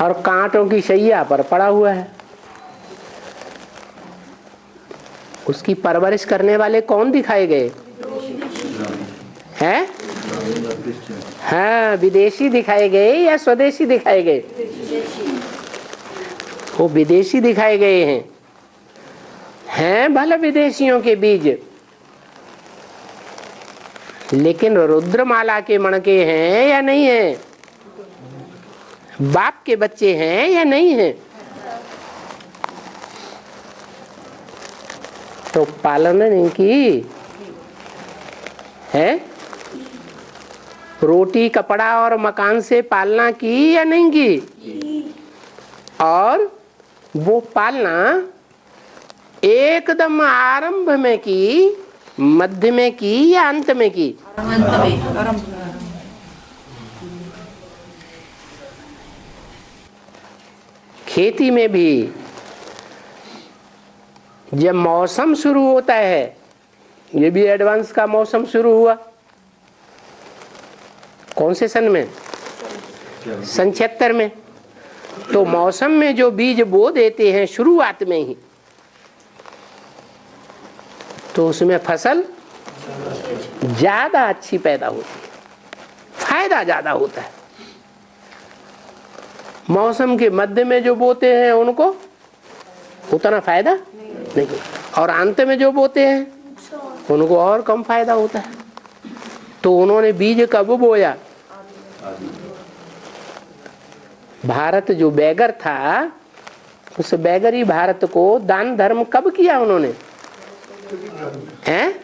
और कांटों की शैया पर पड़ा हुआ है। उसकी परवरिश करने वाले कौन दिखाए गए हैं? हाँ, विदेशी दिखाए गए या स्वदेशी दिखाए गए? वो विदेशी दिखाए गए हैं भला विदेशियों के बीज, लेकिन रुद्रमाला के मणके हैं या नहीं है? बाप के बच्चे हैं या नहीं है? तो पालन नहीं की है? रोटी कपड़ा और मकान से पालना की या नहीं की? और वो पालना एकदम आरंभ में की, मध्य में की या अंत में की? खेती में भी जब मौसम शुरू होता है, ये भी एडवांस का मौसम शुरू हुआ कौन से सन में? सन 76 में। तो मौसम में जो बीज बो देते हैं शुरुआत में ही, तो उसमें फसल ज्यादा अच्छी पैदा होती है, फायदा ज्यादा होता है। मौसम के मध्य में जो बोते हैं उनको उतना फायदा नहीं, और अंत में जो बोते हैं उनको और कम फायदा होता है। तो उन्होंने बीज कब बोया? भारत जो बैगर था, उस बैगरी भारत को दान धर्म कब किया उन्होंने? हैं?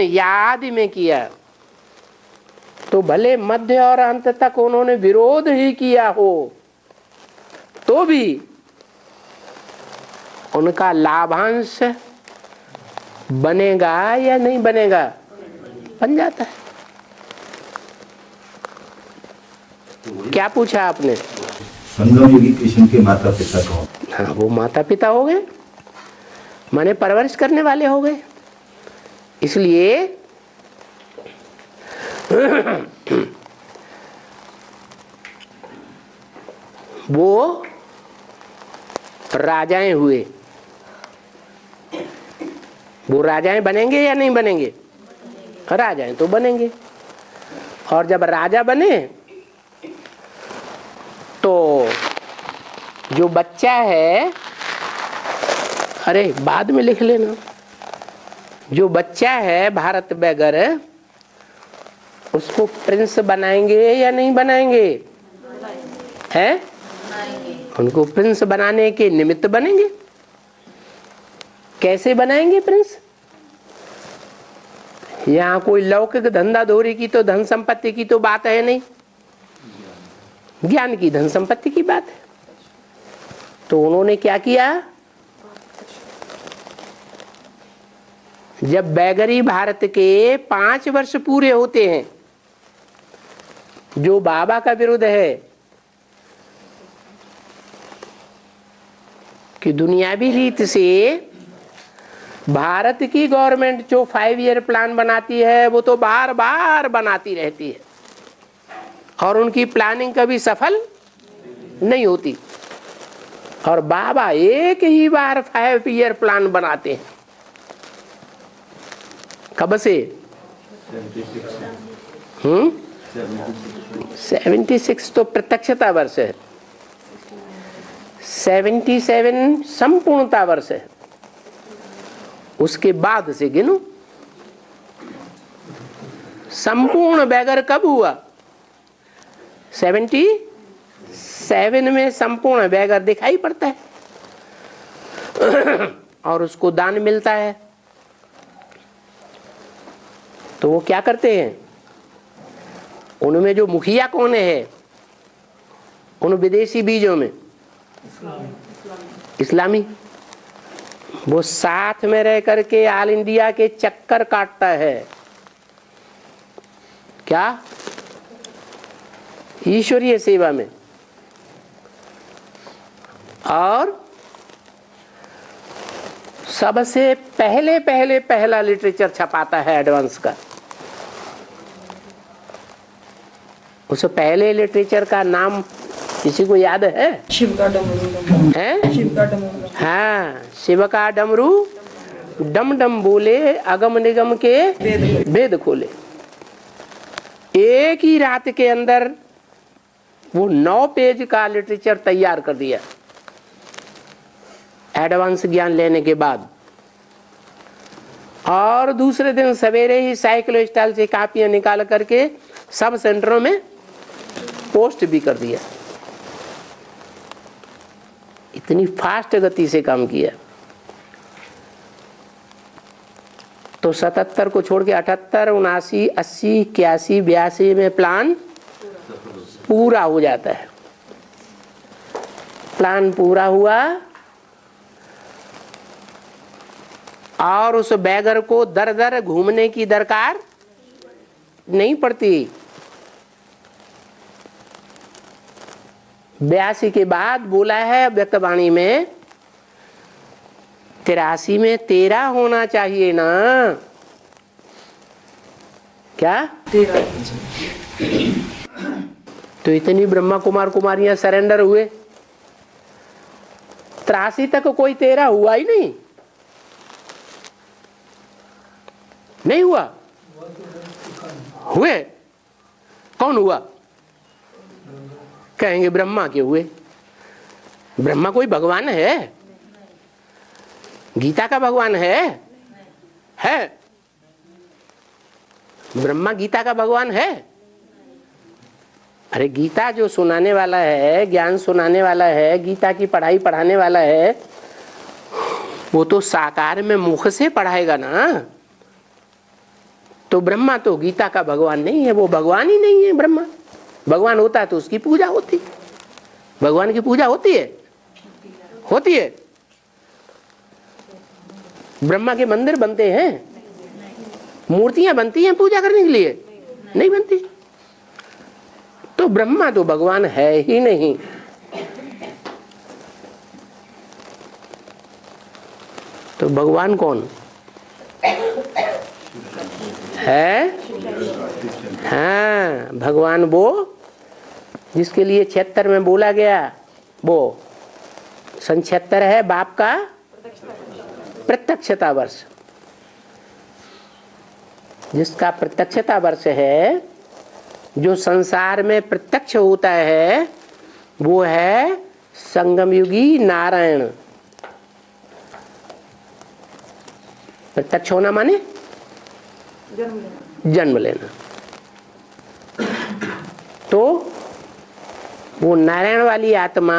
याद में किया। तो भले मध्य और अंत तक उन्होंने विरोध ही किया हो, तो भी उनका लाभांश बनेगा या नहीं बनेगा? बन जाता है। क्या पूछा आपने? संगम युगी कृष्ण के माता पिता कौन? हाँ, वो माता पिता हो गए, माने परवरिश करने वाले हो गए। इसलिए वो राजाएं हुए। वो राजाएं बनेंगे या नहीं बनेंगे? राजाएं तो बनेंगे। और जब राजा बने तो जो बच्चा है, अरे बाद में लिख लेना, जो बच्चा है भारत बैगर, उसको प्रिंस बनाएंगे या नहीं बनाएंगे? हैं? उनको प्रिंस बनाने के निमित्त बनेंगे। कैसे बनाएंगे प्रिंस? यहाँ कोई लौकिक धंधा धोरी की तो धन संपत्ति की तो बात है नहीं, ज्ञान की धन संपत्ति की बात है। तो उन्होंने क्या किया? जब बैगरी भारत के 5 वर्ष पूरे होते हैं, जो बाबा का विरोध है कि दुनियावी रीत से भारत की गवर्नमेंट जो 5 ईयर प्लान बनाती है वो तो बार बार बनाती रहती है, और उनकी प्लानिंग कभी सफल नहीं होती। और बाबा एक ही बार 5 ईयर प्लान बनाते हैं। कब से? 76 तो प्रत्यक्षता वर्ष है, 77 संपूर्णता वर्ष है। उसके बाद से गिनो। संपूर्ण बैगर कब हुआ? 77 में संपूर्ण बैगर दिखाई पड़ता है और उसको दान मिलता है। तो वो क्या करते हैं? उनमें जो मुखिया कौन है उन विदेशी बीजों में? इस्लामी। वो साथ में रह करके ऑल इंडिया के चक्कर काटता है। क्या? ईश्वरीय सेवा में। और सबसे पहला लिटरेचर छपाता है एडवांस का। उस पहले लिटरेचर का नाम किसी को याद है? शिव का डमरू हैं? शिव का डमरू हाँ, शिव का डमरू डम डम बोले, अगम निगम के भेद खोले। एक ही रात के अंदर वो 9 पेज का लिटरेचर तैयार कर दिया, एडवांस ज्ञान लेने के बाद। और दूसरे दिन सवेरे ही साइकिल स्टाइल से कापियां निकाल करके सब सेंटरों में पोस्ट भी कर दिया। इतनी फास्ट गति से काम किया। तो 77 को छोड़ के 78, 79, 80, 81, 82 में प्लान पूरा हो जाता है। प्लान पूरा हुआ और उस बैगर को दर दर घूमने की दरकार नहीं पड़ती। 82 के बाद बोला है व्यक्तवाणी में, 83 में 13 होना चाहिए ना, क्या? 13। तो इतनी ब्रह्मा कुमार कुमारियां सरेंडर हुए, 83 तक कोई 13 हुआ ही नहीं। नहीं हुआ? हुए? कौन हुआ? कहेंगे ब्रह्मा के हुए। ब्रह्मा कोई भगवान है? गीता का भगवान है? है? ब्रह्मा गीता का भगवान है? अरे गीता जो सुनाने वाला है, ज्ञान सुनाने वाला है, गीता की पढ़ाई पढ़ाने वाला है, वो तो साकार में मुख से पढ़ाएगा ना। तो ब्रह्मा तो गीता का भगवान नहीं है, वो भगवान ही नहीं है। ब्रह्मा भगवान होता है तो उसकी पूजा होती। भगवान की पूजा होती है? होती है। ब्रह्मा के मंदिर बनते हैं, मूर्तियां बनती हैं पूजा करने के लिए? नहीं बनती। तो ब्रह्मा तो भगवान है ही नहीं। तो भगवान कौन है? हाँ, भगवान वो जिसके लिए 76 में बोला गया, वो सन 76 है बाप का प्रत्यक्षता वर्ष। जिसका प्रत्यक्षता वर्ष है, जो संसार में प्रत्यक्ष होता है, वो है संगमयुगी नारायण। प्रत्यक्ष होना माने जन्म लेना। तो वो नारायण वाली आत्मा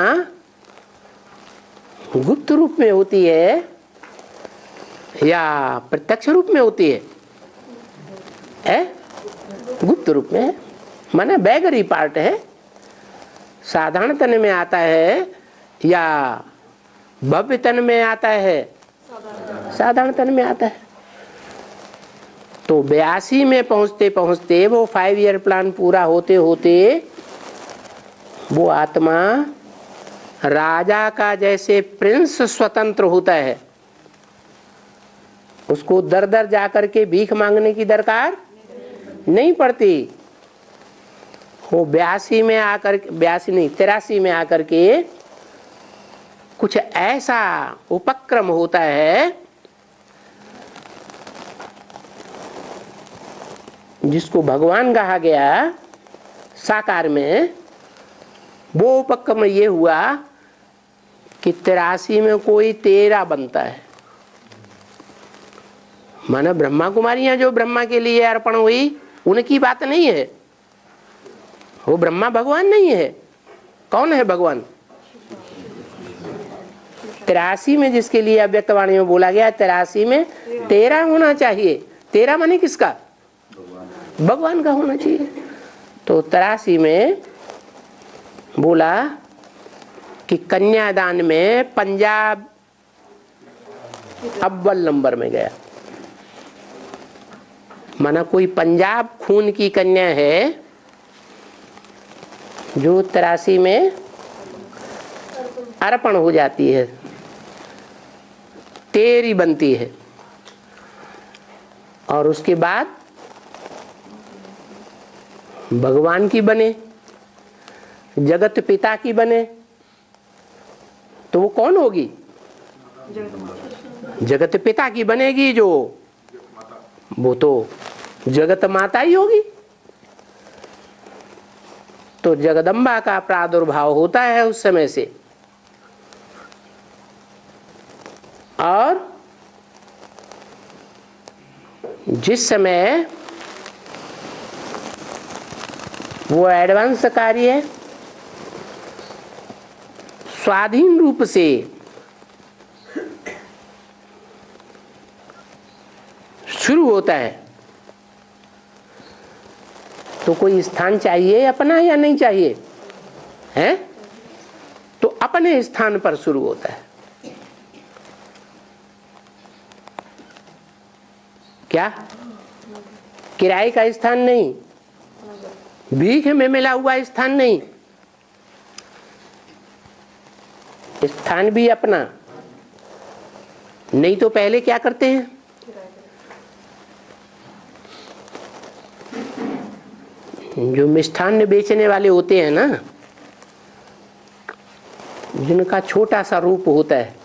गुप्त रूप में होती है या प्रत्यक्ष रूप में होती है? गुप्त रूप में, माने बैगरी पार्ट है। साधारण तन में आता है या भव्य तन में आता है? साधारण तन में आता है। तो 82 में पहुंचते पहुंचते, वो 5 ईयर प्लान पूरा होते होते, वो आत्मा राजा का जैसे प्रिंस स्वतंत्र होता है। उसको दर दर जाकर के भीख मांगने की दरकार नहीं पड़ती। वो 82 में आकर, 82 नहीं 83 में आकर के कुछ ऐसा उपक्रम होता है जिसको भगवान कहा गया साकार में। वो उपक्रम ये हुआ कि 83 में कोई 13 बनता है। माना ब्रह्मा कुमारियां जो ब्रह्मा के लिए अर्पण हुई, उनकी बात नहीं है। वो ब्रह्मा भगवान नहीं है। कौन है भगवान? 83 में जिसके लिए अव्यक्तवाणी में बोला गया, 83 में 13 होना चाहिए। 13 माने किसका? भगवान का होना चाहिए। तो 83 में बोला कि कन्यादान में पंजाब अव्वल नंबर में गया। माना कोई पंजाब खून की कन्या है जो 83 में अर्पण हो जाती है, 13 बनती है। और उसके बाद भगवान की बने जगत पिता की बने तो वो कौन होगी? जगत पिता की बनेगी जो, वो तो जगत माता ही होगी। तो जगदम्बा का प्रादुर्भाव होता है उस समय से। और जिस समय वो एडवांस कार्य स्वाधीन रूप से शुरू होता है तो कोई स्थान चाहिए अपना या नहीं चाहिए? है तो अपने स्थान पर शुरू होता है। क्या किराए का स्थान नहीं, भीख में मिला हुआ स्थान नहीं, स्थान भी अपना। नहीं तो पहले क्या करते हैं? जो मिष्ठान्न बेचने वाले होते हैं ना, जिनका छोटा सा रूप होता है,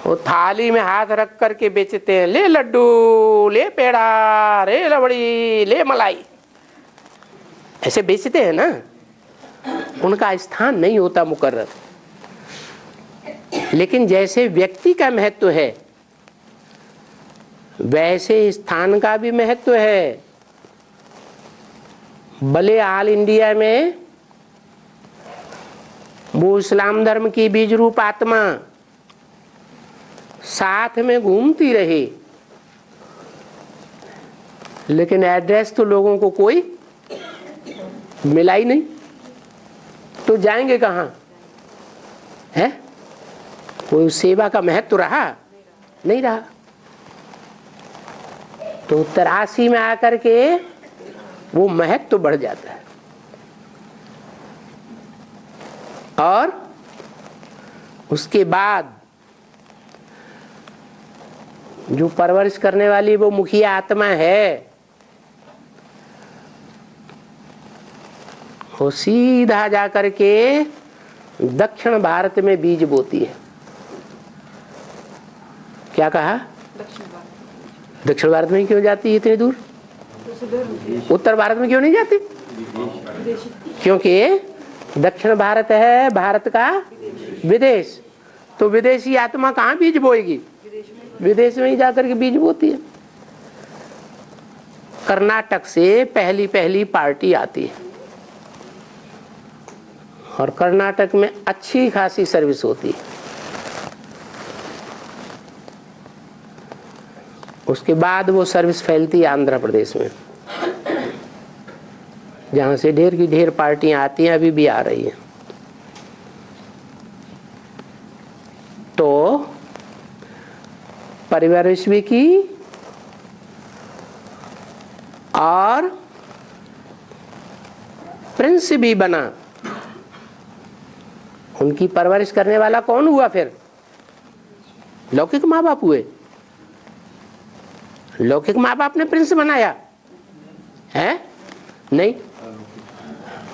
वो थाली में हाथ रख करके बेचते हैं, ले लड्डू, ले पेड़ा, ले रबड़ी, ले मलाई, ऐसे बेचते हैं ना। उनका स्थान नहीं होता मुकर्रर। लेकिन जैसे व्यक्ति का महत्व है वैसे स्थान का भी महत्व है। भले ऑल इंडिया में वो इस्लाम धर्म की बीज रूप आत्मा साथ में घूमती रहे, लेकिन एड्रेस तो लोगों को कोई मिला ही नहीं, तो जाएंगे कहाँ? है कोई सेवा का महत्व रहा? नहीं रहा। तो 83 में आकर के वो महत्व बढ़ जाता है। और उसके बाद जो परवरिश करने वाली वो मुखिया आत्मा है, वो सीधा जाकर के दक्षिण भारत में बीज बोती है। क्या कहा? दक्षिण भारत में क्यों जाती है इतनी दूर? उत्तर भारत में क्यों नहीं जाती? क्योंकि दक्षिण भारत है भारत का विदेश। तो विदेशी आत्मा कहाँ बीज बोएगी? विदेश में ही जाकर के बीज बोती है। कर्नाटक से पहली पार्टी आती है और कर्नाटक में अच्छी खासी सर्विस होती है। उसके बाद वो सर्विस फैलती है आंध्र प्रदेश में, जहां से ढेर की ढेर पार्टियां आती हैं, अभी भी आ रही हैं। तो परिवारिश भी की और प्रिंस भी बना। उनकी परवरिश करने वाला कौन हुआ फिर? लौकिक माँ बाप हुए। लौकिक माँ बाप ने प्रिंस बनाया है? नहीं,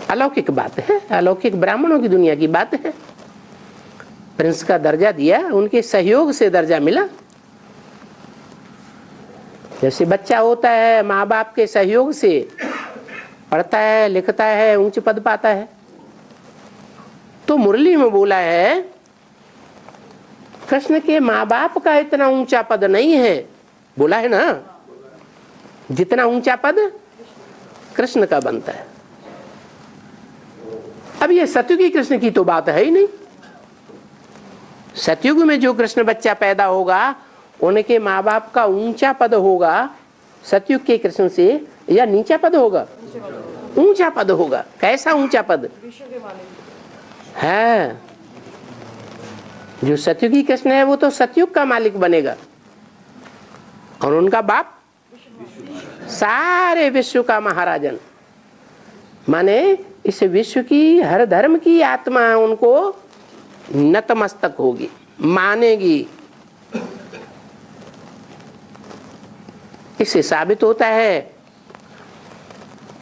अलौकिक बात है, अलौकिक ब्राह्मणों की दुनिया की बात है। प्रिंस का दर्जा दिया, उनके सहयोग से दर्जा मिला। जैसे बच्चा होता है माँ बाप के सहयोग से पढ़ता है, लिखता है, ऊंच पद पाता है। तो मुरली में बोला है कृष्ण के माँ बाप का इतना ऊंचा पद नहीं है, बोला है ना, जितना ऊंचा पद कृष्ण का बनता है। अब ये सतयुगी कृष्ण की तो बात है ही नहीं। सतयुग में जो कृष्ण बच्चा पैदा होगा उनके माँ बाप का ऊंचा पद होगा सतयुग के कृष्ण से, या नीचा पद होगा? ऊंचा पद होगा। कैसा ऊंचा पद है? जो सतयुगी कृष्ण है वो तो सतयुग का मालिक बनेगा, और उनका बाप सारे विश्व का महाराजन, माने इस विश्व की हर धर्म की आत्मा उनको नतमस्तक होगी, मानेगी। इससे साबित होता है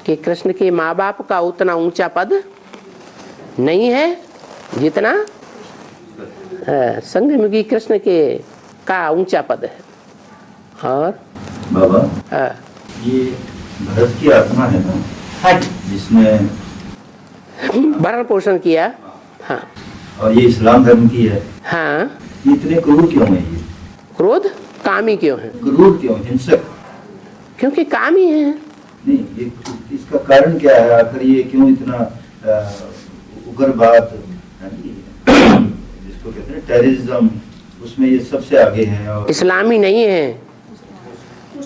कि कृष्ण के माँ बाप का उतना ऊंचा पद नहीं है जितना संगमुखी कृष्ण के का ऊंचा पद है। और बाबा ये भरत की आत्मा है ना जिसने भरण पोषण किया। हाँ और ये इस्लाम धर्म की है। हाँ। ये इतने क्रूर क्यों है? ये क्रोध कामी क्यों है? क्रूर क्यों, हिंसक? क्योंकि कामी है। नहीं, ये इसका कारण क्या है? आखिर ये क्यों इतना उग्रवाद जिसको कहते हैं टेररिज्म, उसमें ये सबसे आगे है। और इस्लामी नहीं है,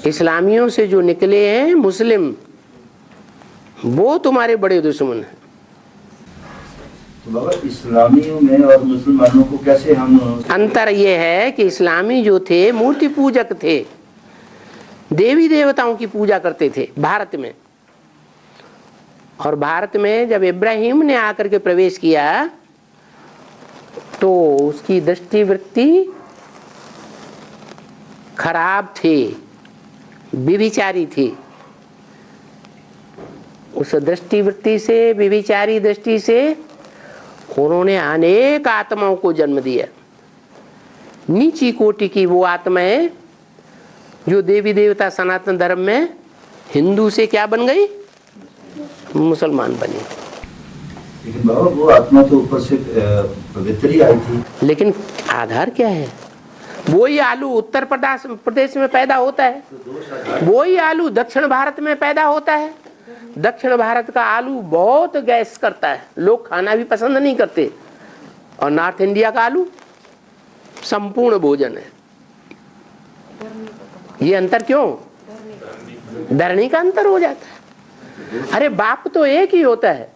इस्लामियों से जो निकले हैं मुस्लिम, वो तुम्हारे बड़े दुश्मन हैं। तो बाबा इस्लामियों में और मुसलमानों को कैसे हम? अंतर ये है कि इस्लामी जो थे मूर्ति पूजक थे, देवी देवताओं की पूजा करते थे भारत में। और भारत में जब इब्राहिम ने आकर के प्रवेश किया तो उसकी दृष्टिवृत्ति खराब थी, व्यभिचारी थी। उस दृष्टिवृत्ति से, व्यभिचारी दृष्टि से उन्होंने अनेक आत्माओं को जन्म दिया। नीची कोटि की वो आत्माएं जो देवी देवता सनातन धर्म में हिंदू से क्या बन गई? मुसलमान बनी। लेकिन बाबा वो आत्मा तो ऊपर से पवित्र ही आई थी। लेकिन आधार क्या है? वही आलू उत्तर प्रदेश में पैदा होता है, वही आलू दक्षिण भारत में पैदा होता है। दक्षिण भारत का आलू बहुत गैस करता है, लोग खाना भी पसंद नहीं करते। और नॉर्थ इंडिया का आलू संपूर्ण भोजन है। ये अंतर क्यों? धरनी का अंतर हो जाता है। अरे बाप तो एक ही होता है,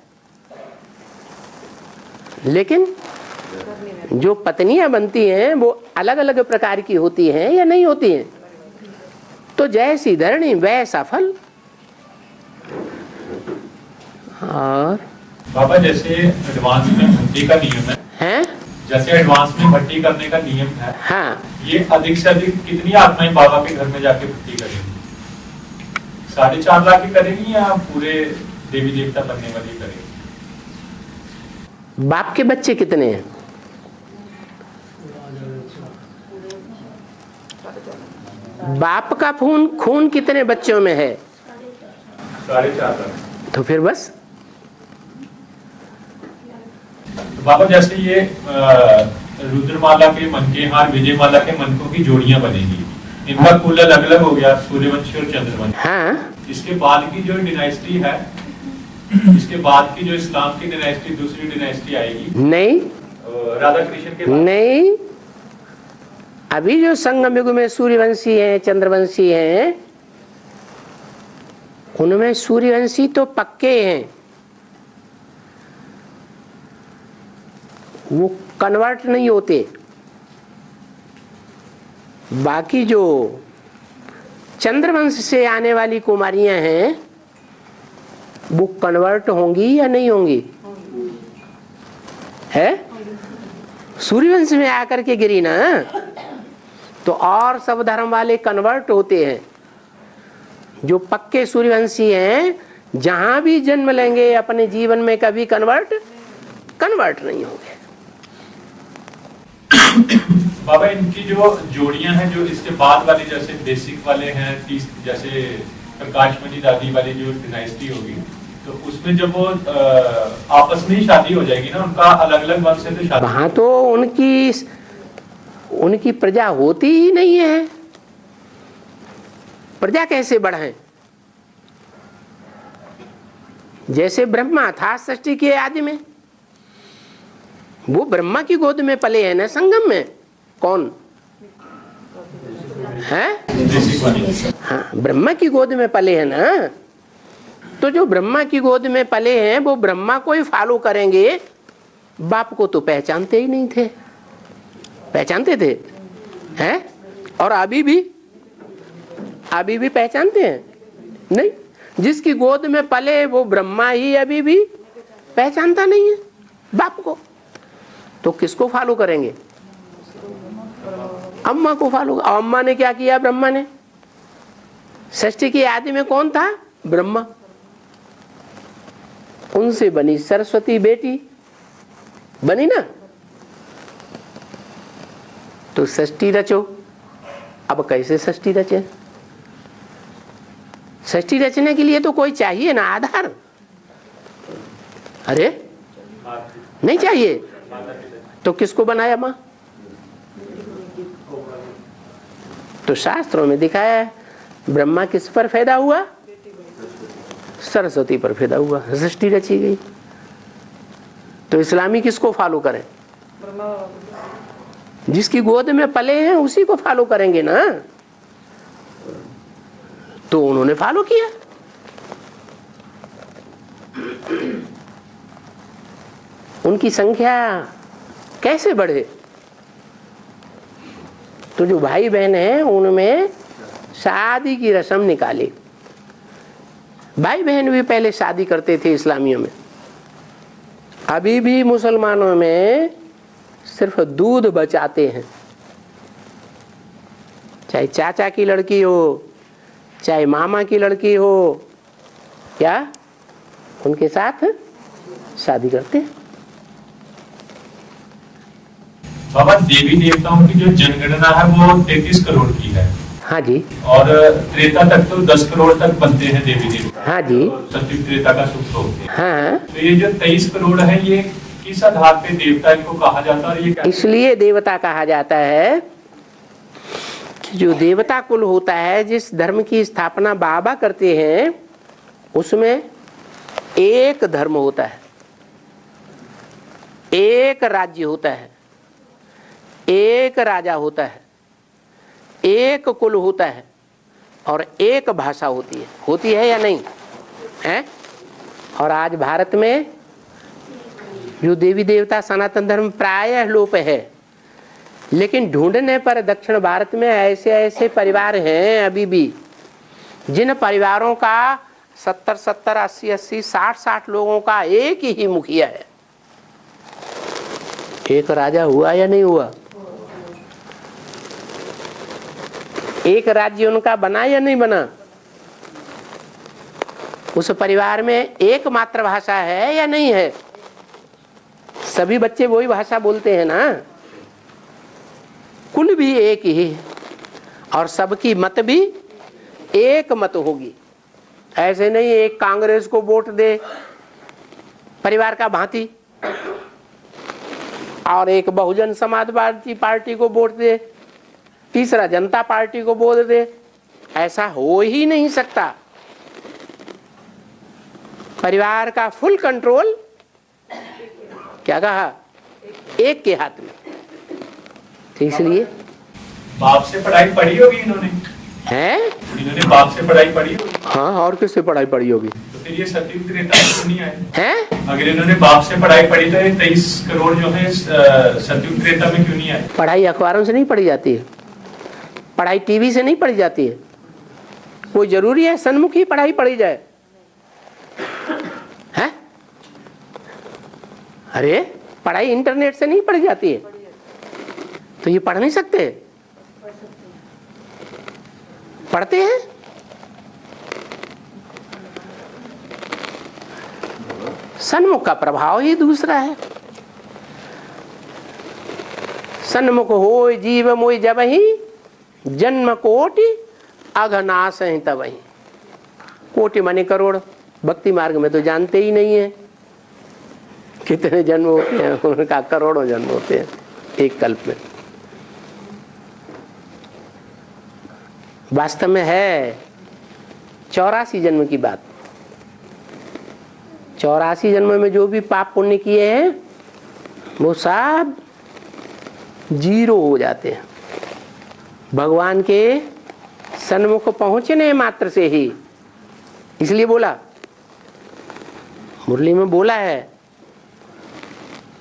लेकिन जो पत्नियां बनती हैं वो अलग अलग प्रकार की होती हैं या नहीं होती हैं। तो जैसी धरनी वैसा फल। और बाबा जैसे एडवांस में भट्टी का नियम है, जैसे एडवांस में भट्टी करने का नियम है, हाँ, ये अधिक से अधिक कितनी आत्माएं बाबा के घर में जाके भट्टी करेंगी? 4.5 लाख की करेंगी या पूरे देवी देवता बनने वाली करेंगी? बाप के बच्चे कितने हैं? बाप का खून कितने बच्चों में है? 4.5 लाख। तो फिर बस। तो बाबा जैसे ये रुद्रमाला के मनके हार, विजयमाला के मनकों की जोड़ियां बनेगी, इनका कुल अलग अलग हो गया, सूर्यवंशी और चंद्रवंशी। हाँ। इसके बाद की जो डिनाइस्टी है, इसके बाद की जो इस्लाम की डिनाइस्टी, दूसरी डिनाइस्टी आएगी नहीं, राधा कृष्ण के बाद नहीं। अभी जो संगम युग में सूर्यवंशी हैं, चंद्रवंशी हैं, उनमें सूर्यवंशी तो पक्के हैं, वो कन्वर्ट नहीं होते। बाकी जो चंद्रवंश से आने वाली कुमारियां हैं वो कन्वर्ट होंगी या नहीं होंगी? है? सूर्यवंश में आकर के गिरी ना, तो और सब धर्म वाले कन्वर्ट होते हैं। जो पक्के सूर्यवंशी हैं जहां भी जन्म लेंगे अपने जीवन में कभी कन्वर्ट नहीं होंगे। बाबा इनकी जो जोड़ियां हैं, जो इसके बाद वाले जैसे बेसिक वाले हैं, जैसे प्रकाशमणि दादी वाली जो डिनाइस्टी होगी, तो उसमें जब वो आपस में ही शादी हो जाएगी ना, उनका अलग अलग वंश से तो शादी, वहां तो उनकी प्रजा होती ही नहीं है। प्रजा कैसे बढ़े? जैसे ब्रह्मा था सृष्टि के आदि में, वो ब्रह्मा की गोद में पले हैं ना संगम में। कौन है? हाँ, ब्रह्मा की गोद में पले हैं ना। तो जो ब्रह्मा की गोद में पले हैं वो ब्रह्मा को ही फॉलो करेंगे। बाप को तो पहचानते ही नहीं थे। पहचानते थे? हैं? और अभी भी पहचानते हैं? नहीं। जिसकी गोद में पले वो ब्रह्मा ही अभी भी पहचानता नहीं है बाप को। तो किसको फॉलो करेंगे? अम्मा को फॉलो। अम्मा ने क्या किया? ब्रह्मा ने सृष्टि की आदि में कौन था? ब्रह्मा। उनसे बनी सरस्वती बेटी, बनी ना। तो षष्ठी रचो। अब कैसे षष्ठी रचे? षष्ठी रचने के लिए तो कोई चाहिए ना आधार। अरे नहीं चाहिए तो किसको बनाया माँ? तो शास्त्रों में दिखाया है ब्रह्मा किस पर पैदा हुआ? सरस्वती पर पैदा हुआ, षष्ठी रची गई। तो इस्लामी किसको फॉलो करें? जिसकी गोद में पले हैं उसी को फॉलो करेंगे ना। तो उन्होंने फॉलो किया। उनकी संख्या कैसे बढ़े? तो जो भाई बहन हैं उनमें शादी की रस्म निकाली। भाई बहन भी पहले शादी करते थे इस्लामियों में। अभी भी मुसलमानों में सिर्फ दूध बचाते हैं। चाहे चाचा की लड़की हो, चाहे मामा की लड़की हो, क्या उनके साथ शादी करते हैं। बाबा, देवी देवताओं की जो जनगणना है वो 33 करोड़ की है। हाँ जी। और त्रेता तक तो 10 करोड़ तक बनते हैं देवी देवता। हाँ जी। सतयुग त्रेता का सुख होते हैं। हाँ। तो ये जो 23 करोड़ है, ये किस आधार पे देवता इनको कहा जाता है? और ये इसलिए देवता कहा जाता है कि जो देवता कुल होता है, जिस धर्म की स्थापना बाबा करते हैं, उसमें एक धर्म होता है, एक राज्य होता है, एक राजा होता है, एक कुल होता है और एक भाषा होती है या नहीं है? और आज भारत में जो देवी देवता सनातन धर्म प्रायः लोप है, लेकिन ढूंढने पर दक्षिण भारत में ऐसे ऐसे परिवार हैं अभी भी, जिन परिवारों का 70-70, 80-80, 60-60 लोगों का एक ही मुखिया है। एक राजा हुआ या नहीं हुआ? एक राज्य उनका बना या नहीं बना? उस परिवार में एक मातृभाषा है या नहीं है? सभी बच्चे वही भाषा बोलते हैं ना। कुल भी एक ही है और सबकी मत भी एक मत होगी। ऐसे नहीं एक कांग्रेस को वोट दे परिवार का भांति और एक बहुजन समाजवादी पार्टी को वोट दे, तीसरा जनता पार्टी को वोट दे। ऐसा हो ही नहीं सकता। परिवार का फुल कंट्रोल क्या कहा? एक के हाथ में। तो इसलिए बाप से पढ़ाई पढ़ी होगी इन्होंने? इन्होंने बाप से पढ़ाई पढ़ी होगी। हाँ, और किससे पढ़ाई पढ़ी होगी? तो फिर ये सतयुग त्रेता क्यों नहीं आए हैं? अगर इन्होंने बाप से पढ़ाई पढ़ी तो ये 23 करोड़ जो है सतयुग त्रेता में क्यों नहीं आए? पढ़ाई अखबारों से नहीं पढ़ी जाती है, पढ़ाई टीवी से नहीं पढ़ी जाती है। कोई जरूरी है सन्मुख ही पढ़ाई पढ़ी जाए? हैं? अरे पढ़ाई इंटरनेट से नहीं पढ़ी जाती है, तो ये पढ़ नहीं सकते? पढ़ते हैं। सन्मुख का प्रभाव ही दूसरा है। सन्मुख होय जीव मोय जबहि, जन्म कोटि अघनाश है तबहि। कोटि माने करोड़। भक्ति मार्ग में तो जानते ही नहीं है कितने जन्म होते हैं। उनका करोड़ों जन्म होते हैं एक कल्प में। वास्तव में है 84 जन्म की बात। 84 जन्म में जो भी पाप पुण्य किए हैं वो सब जीरो हो जाते हैं भगवान के सन्मुख पहुंचने मात्र से ही। इसलिए बोला, मुरली में बोला है,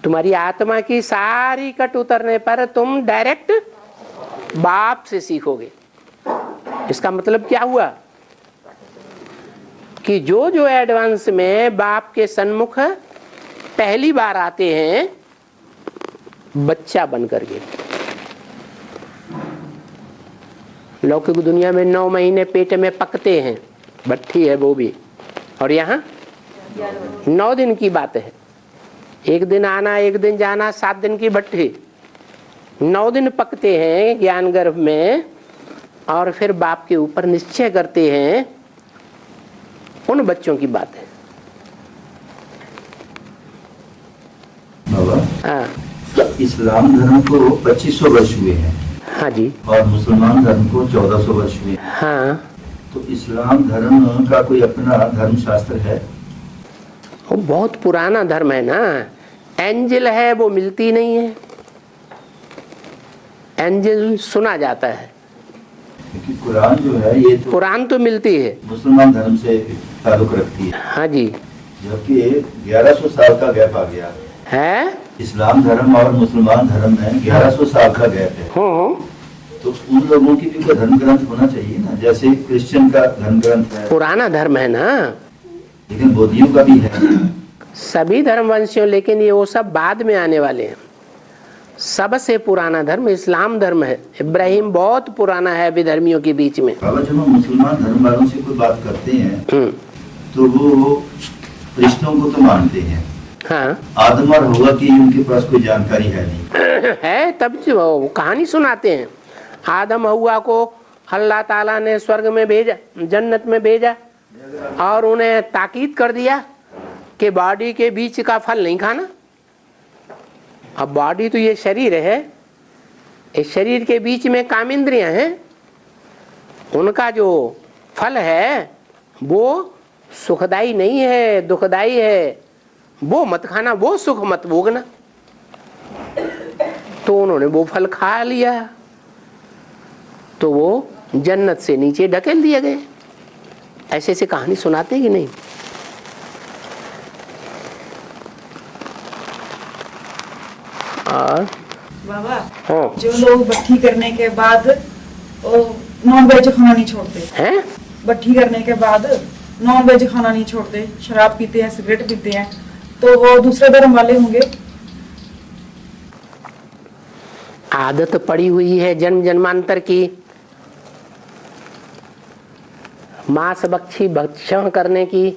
तुम्हारी आत्मा की सारी कट उतरने पर तुम डायरेक्ट बाप से सीखोगे। इसका मतलब क्या हुआ कि जो जो एडवांस में बाप के सन्मुख पहली बार आते हैं बच्चा बन करके, लौकिक दुनिया में 9 महीने पेट में पकते हैं, भट्ठी है वो भी, और यहाँ 9 दिन की बात है। एक दिन आना एक दिन जाना, 7 दिन की भट्ठी। 9 दिन पकते हैं ज्ञान गर्भ में और फिर बाप के ऊपर निश्चय करते हैं। उन बच्चों की बात है। बाबा, हाँ इस्लाम धर्म को 2500 वर्ष हुए हैं। हाँ जी। और मुसलमान धर्म को 1400 वर्ष हुए हैं। हाँ, तो इस्लाम धर्म का कोई अपना धर्म शास्त्र है? वो बहुत पुराना धर्म है ना। एंजल है वो मिलती नहीं है, एंजल सुना जाता है। क्योंकि कुरान जो है ये तो कुरान तो मिलती है। मुसलमान धर्म से ताल्लुक रखती है। हाँ जी। जबकि 1100 साल का गैप आ गया है। इस्लाम धर्म और मुसलमान धर्म में 1100 साल का गैप है। तो उन लोगों की भी धर्म ग्रंथ होना चाहिए ना, जैसे क्रिश्चियन का धर्म ग्रंथ है। पुराना धर्म है ना, लेकिन बौद्धियों का भी है। सभी धर्मवंशियों, लेकिन ये वो सब बाद में आने वाले हैं। सबसे पुराना धर्म इस्लाम धर्म है। इब्राहिम बहुत पुराना है विधर्मियों के बीच में। बाबा, जब हम मुसलमान धर्म वालों से कोई बात करते हैं तो वो फरिश्तों को तो मानते हैं। हाँ, आदम और हव्वा की उनके पास कोई जानकारी है नहीं है, तब वो कहानी सुनाते हैं। आदम हव्वा को अल्लाह ताला ने स्वर्ग में भेजा, जन्नत में भेजा और उन्हें ताकीद कर दिया कि बॉडी के बीच का फल नहीं खाना। अब बॉडी तो ये शरीर है, इस शरीर के बीच में काम इंद्रियां हैं, उनका जो फल है वो सुखदाई नहीं है, दुखदाई है। वो मत खाना, वो सुख मत भोगना। तो उन्होंने वो फल खा लिया तो वो जन्नत से नीचे ढकेल दिए गए। ऐसे ऐसे कहानी सुनाते हैं कि नहीं? और बाबा, हाँ, जो लोग भट्टी करने के बाद नॉन वेज खाना नहीं छोड़ते हैं? भट्टी करने के बाद नॉन वेज खाना नहीं छोड़ते, शराब पीते हैं, सिगरेट पीते हैं, तो वो दूसरे धर्म वाले होंगे? आदत पड़ी हुई है जन्म जन्मांतर की, मांस बख्शी भक्षण करने की।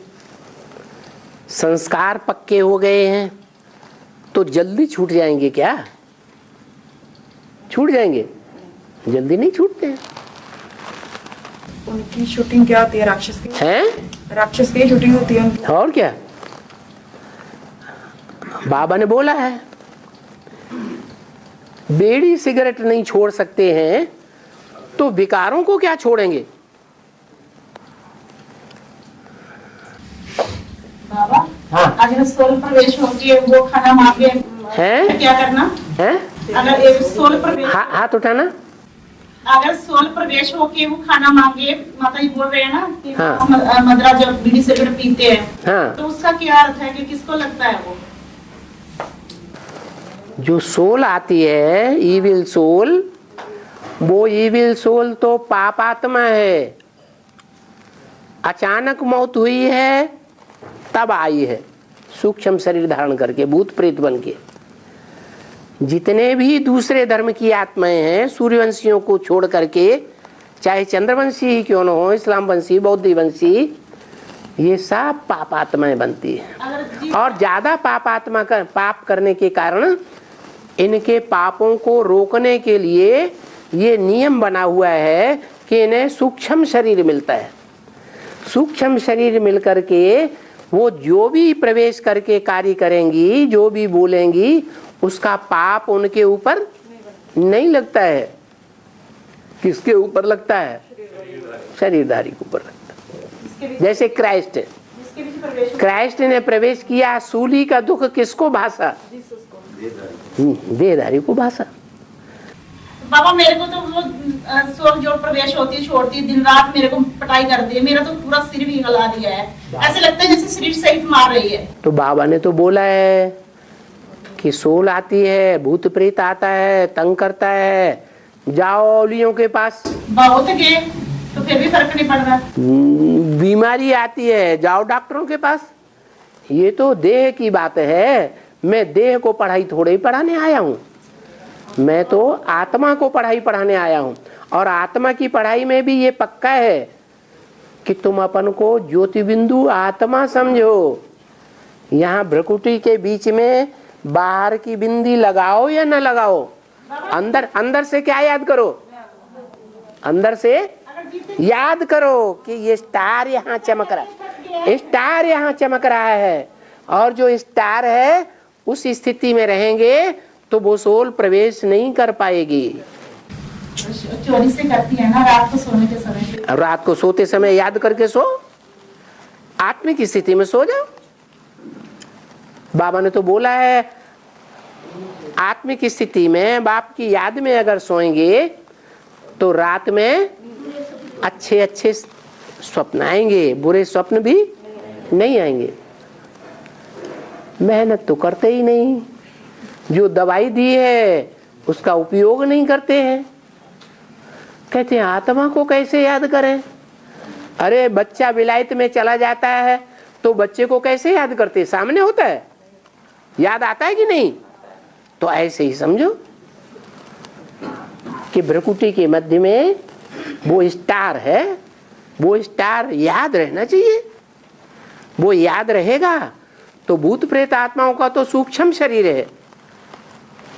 संस्कार पक्के हो गए हैं तो जल्दी छूट जाएंगे क्या? छूट जाएंगे? जल्दी नहीं छूटते हैं। उनकी शूटिंग क्या होती है? राक्षस की हैं? राक्षस की शूटिंग होती है उनकी। और क्या? बाबा ने बोला है बीड़ी सिगरेट नहीं छोड़ सकते हैं तो विकारों को क्या छोड़ेंगे? बाबा, हाँ। अगर सोल प्रवेश होती है वो खाना मांगे हैं? क्या करना हैं? अगर एक सोल प्रवेश हाथ उठाना। अगर सोल प्रवेश हो के वो खाना मांगे, माता जी बोल रहे हैं ना कि हाँ। मदरा जब बीड़ी सिगरेट पीते हैं हाँ। तो उसका क्या अर्थ है कि किसको लगता है वो? जो सोल आती है ईविल सोल, वो ईविल सोल तो पाप आत्मा है। अचानक मौत हुई है तब आई है, सूक्ष्म शरीर धारण करके, भूत प्रेत बन के। जितने भी दूसरे धर्म की आत्माएं हैं सूर्यवंशियों को छोड़ करके, चाहे चंद्रवंशी ही क्यों न हो, इस्लाम वंशी, बौद्ध वंशी, ये सब पाप आत्माएं बनती है। और ज्यादा पाप आत्मा का पाप करने के कारण इनके पापों को रोकने के लिए ये नियम बना हुआ है कि इन्हें सूक्ष्म शरीर मिलता है। सूक्ष्म शरीर मिलकर के वो जो भी प्रवेश करके कार्य करेंगी, जो भी बोलेंगी, उसका पाप उनके ऊपर नहीं लगता है। किसके ऊपर लगता है? शरीरधारी के ऊपर लगता है। जैसे क्राइस्ट है, क्राइस्ट ने प्रवेश किया, सूली का दुख किसको भाषा? देहधारी को भाषा। बाबा, मेरे को तो वो सोल जो प्रवेश होती है छोड़ती है, दिन रात मेरे को पटाई कर दी है, मेरा तो पूरा सिर भी हिला दिया है। ऐसे लगता है जैसे शरीर सहित मार रही है। तो बाबा ने तो बोला है कि सोल आती है, भूत प्रेत आता है, तंग करता है, जाओ औलियों के पास। बहुत गए तो फिर भी फर्क नहीं पड़ रहा। बीमारी आती है, जाओ डॉक्टरों के पास। ये तो देह की बात है। मैं देह को पढ़ाई थोड़े ही पढ़ाने आया हूँ, मैं तो आत्मा को पढ़ाई पढ़ाने आया हूँ। और आत्मा की पढ़ाई में भी ये पक्का है कि तुम अपन को ज्योति बिंदु आत्मा समझो। यहाँ भ्रकुटी के बीच में बाहर की बिंदी लगाओ या न लगाओ, अंदर अंदर से क्या याद करो, अंदर से याद करो कि ये स्टार यहाँ चमक रहा है, स्टार यहाँ चमक रहा है, और जो स्टार है उस स्थिति में रहेंगे तो वो सोल प्रवेश नहीं कर पाएगी। चोरी से करती है ना रात को सोने के समय, रात को सोते समय याद करके सो, आत्मिक स्थिति में सो जाओ। बाबा ने तो बोला है आत्मिक स्थिति में बाप की याद में अगर सोएंगे तो रात में अच्छे अच्छे स्वप्न आएंगे, बुरे स्वप्न भी नहीं आएंगे। मेहनत तो करते ही नहीं, जो दवाई दी है उसका उपयोग नहीं करते हैं। कहते हैं आत्मा को कैसे याद करें। अरे बच्चा विलायत में चला जाता है तो बच्चे को कैसे याद करते, सामने होता है, याद आता है कि नहीं। तो ऐसे ही समझो कि भ्रकुटी के मध्य में वो स्टार है, वो स्टार याद रहना चाहिए। वो याद रहेगा तो भूत प्रेत आत्माओं का तो सूक्ष्म शरीर है,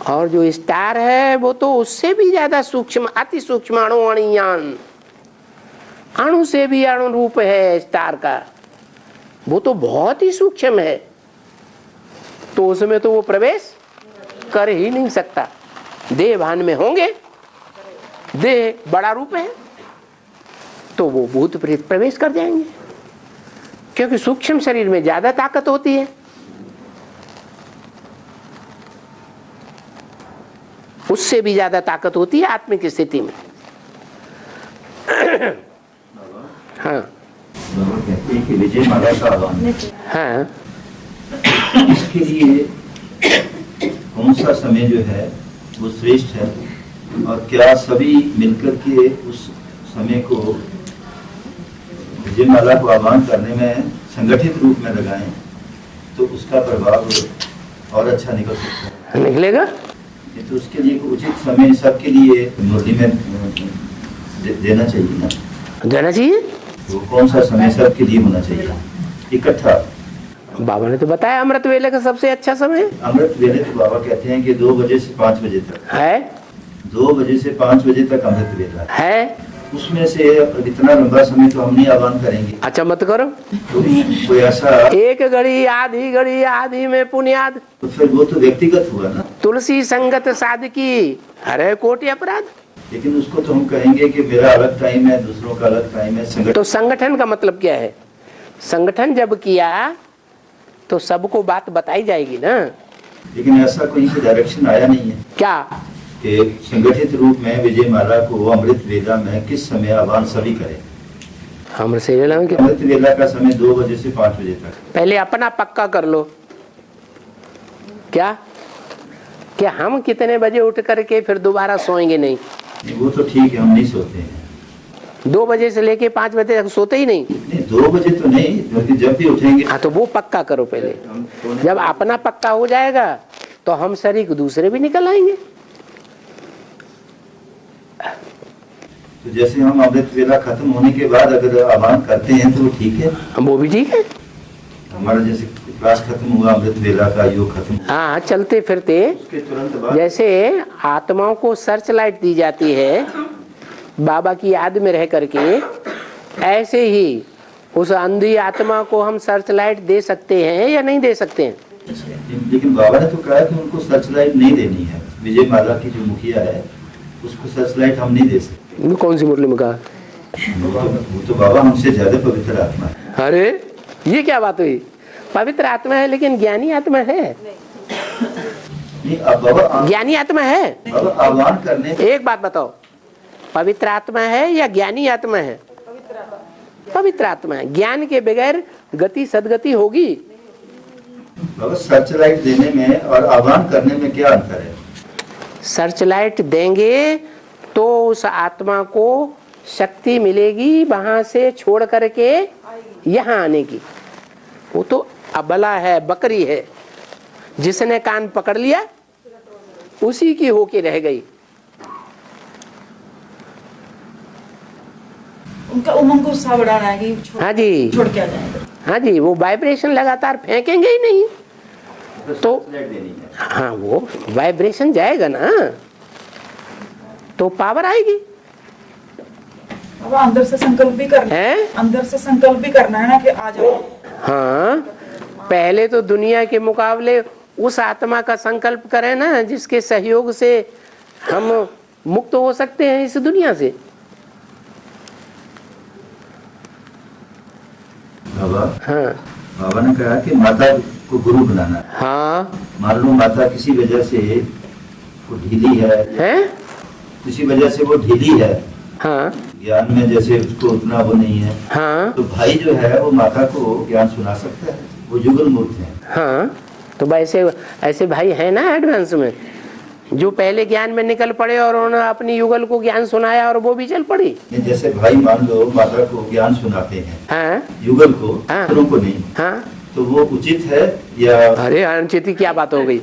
और जो स्टार है वो तो उससे भी ज्यादा सूक्ष्म, अति सूक्ष्म अणुयान, अणु से भी अणु रूप है स्टार का, वो तो बहुत ही सूक्ष्म है। तो उसमें तो वो प्रवेश कर ही नहीं सकता। देह भान में होंगे, देह बड़ा रूप है तो वो भूत प्रेत प्रवेश कर जाएंगे, क्योंकि सूक्ष्म शरीर में ज्यादा ताकत होती है। उससे भी ज्यादा ताकत होती है आत्मिक स्थिति में। हाँ बाबा कहते हैं कि विजय माला का आह्वान, हाँ, इसके लिए कौन सा समय जो है वो श्रेष्ठ है, और क्या सभी मिलकर के उस समय को विजय माला को आह्वान करने में संगठित रूप में लगाएं तो उसका प्रभाव और अच्छा निकल सकता है। निकलेगा। तो उसके लिए उचित समय सबके लिए मुरली में देना चाहिए ना, देना चाहिए। तो कौन सा समय सबके लिए होना चाहिए इकट्ठा। बाबा ने तो बताया अमृत वेले का सबसे अच्छा समय अमृत वेले तो बाबा कहते हैं कि 2 बजे से 5 बजे तक है, 2 बजे से 5 बजे तक अमृत वेला है। उसमें से इतना लंबा समय तो हम नहीं आह्वान करेंगे। अच्छा मत करो, तो कोई ऐसा, एक घड़ी आधी में पुण्याद, तो फिर वो तो व्यक्तिगत हुआ ना, तुलसी संगत साधकी हरे कोटि अपराध। लेकिन उसको तो हम कहेंगे कि मेरा अलग टाइम है, दूसरों का अलग टाइम है। संगठन तो संगठन का मतलब क्या है, संगठन जब किया तो सबको बात बताई जाएगी ना। लेकिन ऐसा कोई डायरेक्शन आया नहीं है क्या कि संगठित रूप में विजय माला को अमृत वेला में किस समय आह्वान सभी करें। अमृत वेला में अमृत वेला का समय 2 बजे से 5 बजे तक। पहले अपना पक्का कर लो, क्या कि हम कितने बजे उठ करके फिर दोबारा सोएंगे नहीं। वो तो ठीक है, हम नहीं सोते हैं। 2 बजे से लेके 5 बजे तक सोते ही नहीं। 2 बजे तो नहीं, क्योंकि जब भी उठेंगे। हाँ तो वो पक्का करो पहले। जब अपना पक्का हो जाएगा तो हम शरीक दूसरे भी निकल आएंगे। तो जैसे हम अमृत वेला खत्म होने के बाद अगर आह्वान करते हैं तो वो ठीक है, वो भी ठीक है। हमारा जैसे क्लास खत्म हुआ, अमृत वेला का योग खत्म हुआ, हाँ चलते फिरते उसके तुरंत बाद जैसे आत्माओं को सर्च लाइट दी जाती है बाबा की याद में रह करके, ऐसे ही उस अंधी आत्मा को हम सर्च लाइट दे सकते हैं या नहीं दे सकते हैं। लेकिन बाबा ने तो कहा कि उनको सर्च लाइट नहीं देनी है। विजय माला की जो मुखिया है उसको सर्च लाइट हम नहीं दे सकते। कौन सी मुरली में कहा? वो तो बाबा हमसे ज्यादा पवित्र आत्मा है। अरे ये क्या बात हुई, पवित्र आत्मा है लेकिन ज्ञानी आत्मा है। नहीं, अब बाबा ज्ञानी आत्मा है। बाबा आह्वान करने, एक बात बताओ, पवित्र आत्मा है या ज्ञानी आत्मा है? पवित्र आत्मा है। ज्ञान के बगैर गति सदगति होगी? बाबा सर्च लाइट देने में और आह्वान करने में क्या अंतर है? सर्च लाइट देंगे तो उस आत्मा को शक्ति मिलेगी वहां से छोड़ करके यहाँ आने की। वो तो अबला है, बकरी है, जिसने कान पकड़ लिया उसी की होके रह गई। उनका उमंग को उत्साह बढ़ाना है कि हाँ जी, छोड़ के आ जाएंगे। हाँ जी, वो वाइब्रेशन लगातार फेंकेंगे ही नहीं तो फ्लैट देनी है। हाँ, वो वाइब्रेशन जाएगा ना तो पावर आएगी। अब अंदर से संकल्प भी करना है अंदर से संकल्प भी करना है ना कि आ जाओ। हाँ, पहले तो दुनिया के मुकाबले उस आत्मा का संकल्प करें ना जिसके सहयोग से हम मुक्त हो सकते हैं इस दुनिया से। बाबा, हाँ बाबा ने कहा कि माता को गुरु बनाना है। हाँ मान लो माता किसी वजह से वो ढीली है, किसी वजह से वो ढीली है, हाँ ज्ञान में जैसे उसको उतना वो नहीं है, हाँ तो भाई जो है वो माता को ज्ञान सुना सकता है। वो युगल मूर्त है। हाँ, तो वैसे ऐसे भाई है ना एडवांस में जो पहले ज्ञान में निकल पड़े और उन्होंने अपनी युगल को ज्ञान सुनाया और वो भी चल पड़ी। जैसे भाई मान लो माता को ज्ञान सुनाते हैं, हाँ युगल को, हाँ। दूसरों को नहीं, हाँ, तो वो उचित है या? अरे अनुचित की क्या बात हो गई?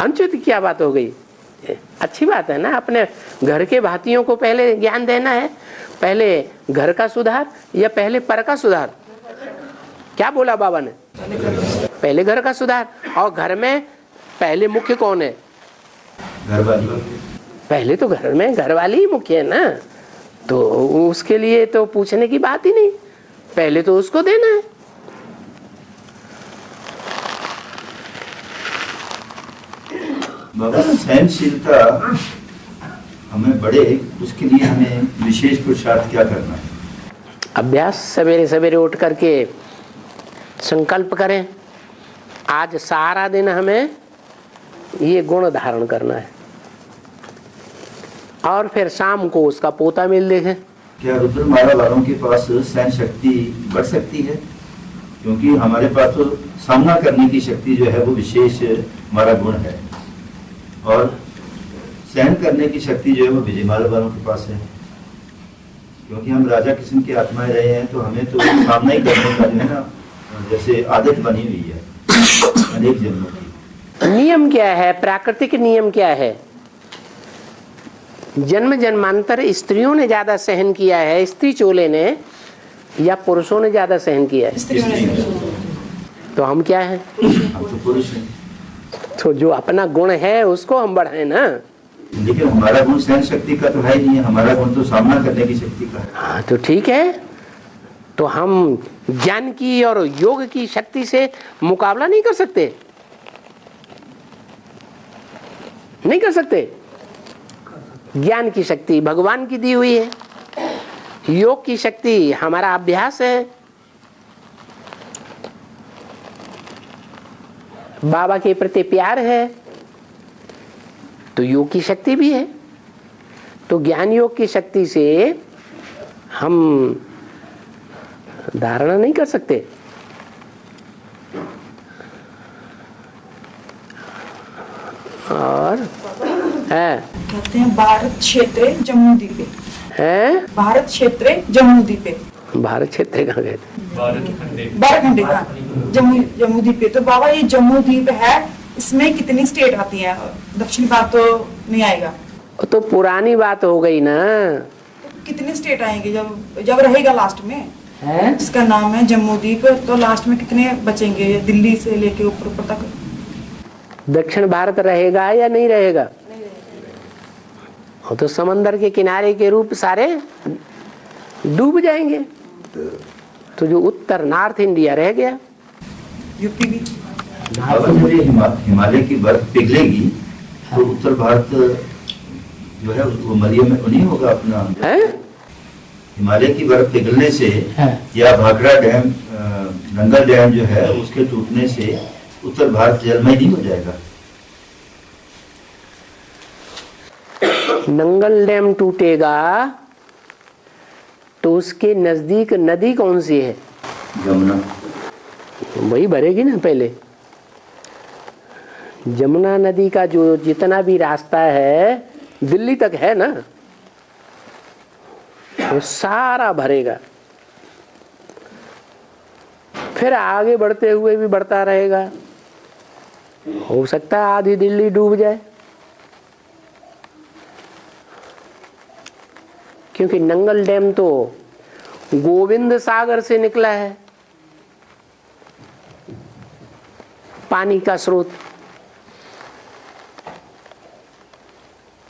अनुचित की क्या बात हो गई? अच्छी बात है ना। अपने घर के भातियों को पहले ज्ञान देना है। पहले घर का सुधार या पहले पर का सुधार? क्या बोला बाबा ने? पहले घर का सुधार। और घर में पहले मुख्य कौन है? घर वाली। पहले तो घर में घर वाली ही मुख्य है ना, तो उसके लिए तो पूछने की बात ही नहीं, पहले तो उसको देना है। बाबा, सहनशीलता हमें बढ़े उसके लिए हमें विशेष पुरुषार्थ क्या करना है? अभ्यास, सवेरे सवेरे उठ करके संकल्प करें आज सारा दिन हमें ये गुण धारण करना है और फिर शाम को उसका पोता मिल देखें। क्या रुद्रमाला वालों के पास सहन शक्ति बढ़ सकती है? क्योंकि हमारे पास तो सामना करने की शक्ति जो है वो विशेष हमारा गुण है, और सहन करने की शक्ति जो है वो विजयमाला वालों के पास है। क्योंकि हम राजा किस्म की आत्माएं रहे हैं, तो हमें तो सामना ही करने का जो है ना जैसे आदत बनी हुई है अनेक जन्मों की। नियम क्या है? प्राकृतिक नियम क्या है? जन्म जन्मांतर स्त्रियों ने ज्यादा सहन किया है, स्त्री चोले ने, या पुरुषों ने ज्यादा सहन किया है? तो हम क्या है? हम तो पुरुष हैं। तो जो अपना गुण है उसको हम बढ़ाएं ना। लेकिन हमारा गुण सहन शक्ति का तो है ही नहीं, हमारा गुण तो सामना करने की शक्ति का है। हाँ, तो ठीक है, तो हम ज्ञान की और योग की शक्ति से मुकाबला नहीं कर सकते? नहीं कर सकते। ज्ञान की शक्ति भगवान की दी हुई है, योग की शक्ति हमारा अभ्यास है, बाबा के प्रति प्यार है, तो योग की शक्ति भी है। तो ज्ञान योग की शक्ति से हम धारणा नहीं कर सकते। और है कहते हैं भारत क्षेत्र जम्मू द्वीपे है भारत क्षेत्र जम्मू द्वीपे भारत क्षेत्र कहाँ गए? बारह खंडे का जम्मू द्वीपे। तो बाबा ये जम्मू द्वीप है, इसमें कितनी स्टेट आती है? दक्षिण भारत तो नहीं आएगा, तो पुरानी बात हो गई ना। कितनी स्टेट आएंगे जब रहेगा लास्ट में है जिसका नाम है जम्मू द्वीप? तो लास्ट में कितने बचेंगे दिल्ली से लेके ऊपर तक? दक्षिण भारत रहेगा या नहीं रहेगा? वो तो समंदर के किनारे के रूप सारे डूब जाएंगे, तो जो उत्तर नॉर्थ इंडिया रह गया। यूपी भी। अब जब ये हिमालय की बर्फ पिघलेगी तो उत्तर भारत जो है वो मलय में नहीं होगा अपना है? हिमालय की बर्फ पिघलने से या भाखड़ा डैम, नंगल डैम जो है उसके टूटने से उत्तर भारत जलमय नहीं हो जाएगा। नंगल डैम टूटेगा तो उसके नजदीक नदी कौन सी है? यमुना। वही भरेगी ना पहले। यमुना नदी का जो जितना भी रास्ता है दिल्ली तक है ना, वो सारा भरेगा, फिर आगे बढ़ते हुए भी बढ़ता रहेगा। हो सकता है आधी दिल्ली डूब जाए, क्योंकि नंगल डैम तो गोविंद सागर से निकला है, पानी का स्रोत।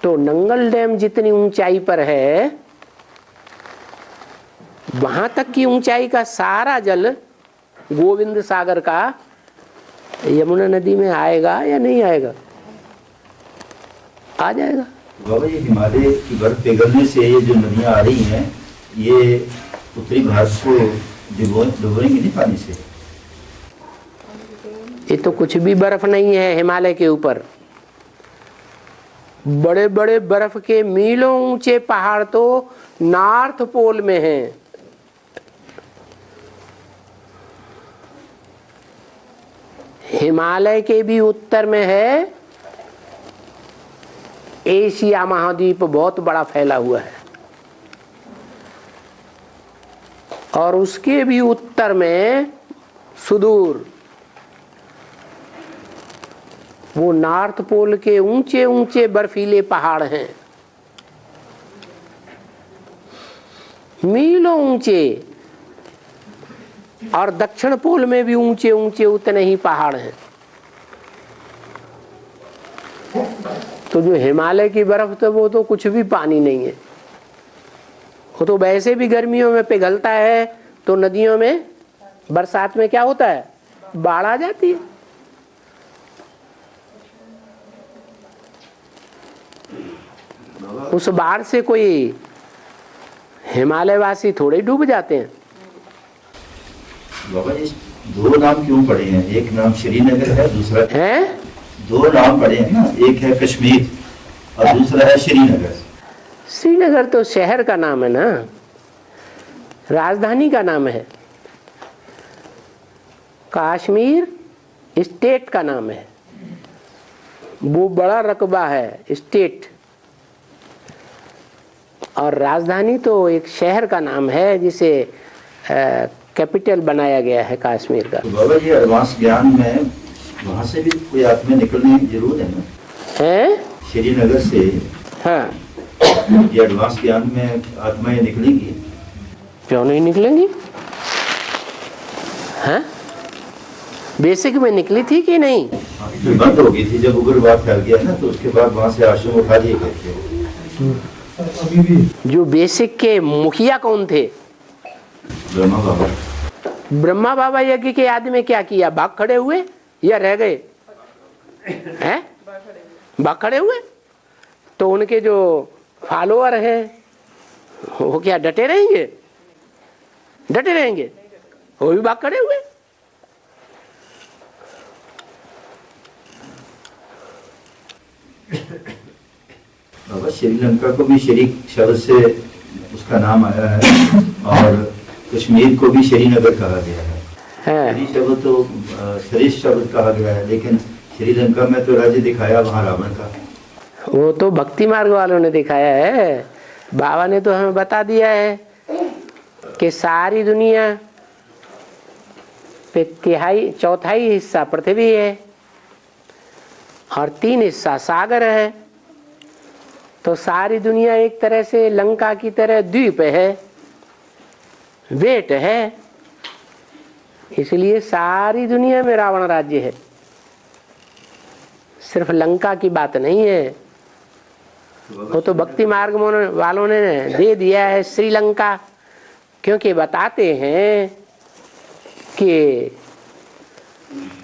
तो नंगल डैम जितनी ऊंचाई पर है, वहां तक की ऊंचाई का सारा जल गोविंद सागर का यमुना नदी में आएगा या नहीं आएगा? आ जाएगा। बाबा, ये हिमालय की बर्फ पिघलने से ये जो नदियां आ रही हैं, ये उत्तरी भारत को डुबोएंगी नहीं पानी से? ये तो कुछ भी बर्फ नहीं है हिमालय के ऊपर। बड़े बड़े बर्फ के मीलों ऊंचे पहाड़ तो नॉर्थ पोल में हैं। हिमालय के भी उत्तर में है एशिया महाद्वीप, बहुत बड़ा फैला हुआ है। और उसके भी उत्तर में सुदूर वो नॉर्थ पोल के ऊंचे ऊंचे बर्फीले पहाड़ हैं, मीलों ऊंचे। और दक्षिण पोल में भी ऊंचे ऊंचे उतने ही पहाड़ हैं। तो जो हिमालय की बर्फ, तो वो तो कुछ भी पानी नहीं है। वो तो वैसे भी गर्मियों में पिघलता है तो नदियों में बरसात में क्या होता है, बाढ़ आ जाती है। उस बाढ़ से कोई हिमालय वासी थोड़े डूब जाते हैं। बाबा जी, दो नाम क्यों पड़े हैं? एक नाम श्रीनगर है, दूसरा है, दो नाम पड़े हैं ना, एक है कश्मीर और दूसरा है श्रीनगर। श्रीनगर तो शहर का नाम है ना, राजधानी का नाम है। कश्मीर स्टेट का नाम है, वो बड़ा रकबा है स्टेट। और राजधानी तो एक शहर का नाम है जिसे कैपिटल बनाया गया है कश्मीर का। तो बाबा जी, एडवांस ज्ञान में वहां से भी कोई आत्मा निकलनी जरूर है ना? है, श्रीनगर से हाँ, ये एडवांस ज्ञान में आत्माएं निकलेंगी? क्यों नहीं निकलेंगी? हाँ, बेसिक में निकली थी कि नहीं? बंद हो गई थी जब उग्रवाद फैल गया ना, तो उसके बाद वहां से आश्रम उठा लिए गए थे। जो बेसिक के मुखिया कौन थे? ब्रह्मा बाबा। ब्रह्मा बाबा यज्ञ के आदि में क्या किया? भाग खड़े हुए या रह गए? हैं? भाग खड़े हुए। तो उनके जो फॉलोअर हैं वो क्या डटे रहेंगे? डटे रहेंगे, वो भी भाग खड़े हुए। बाबा, श्रीलंका को भी शरीक शब्द से उसका नाम आया है और कश्मीर को भी श्रीनगर कहा गया है। श्री शब्द तो श्रेष्ठ शब्द कहा गया है, लेकिन श्रीलंका में तो राज्य दिखाया वहाँ रावण का। वो तो भक्ति मार्ग वालों ने दिखाया है। बाबा ने तो हमें बता दिया है कि सारी दुनिया पे चौथाई हिस्सा पृथ्वी है और 3 हिस्सा सागर है। तो सारी दुनिया एक तरह से लंका की तरह द्वीप है, वेट है। इसलिए सारी दुनिया में रावण राज्य है, सिर्फ लंका की बात नहीं है। वो तो भक्ति मार्ग वालों ने दे दिया है श्रीलंका, क्योंकि बताते हैं कि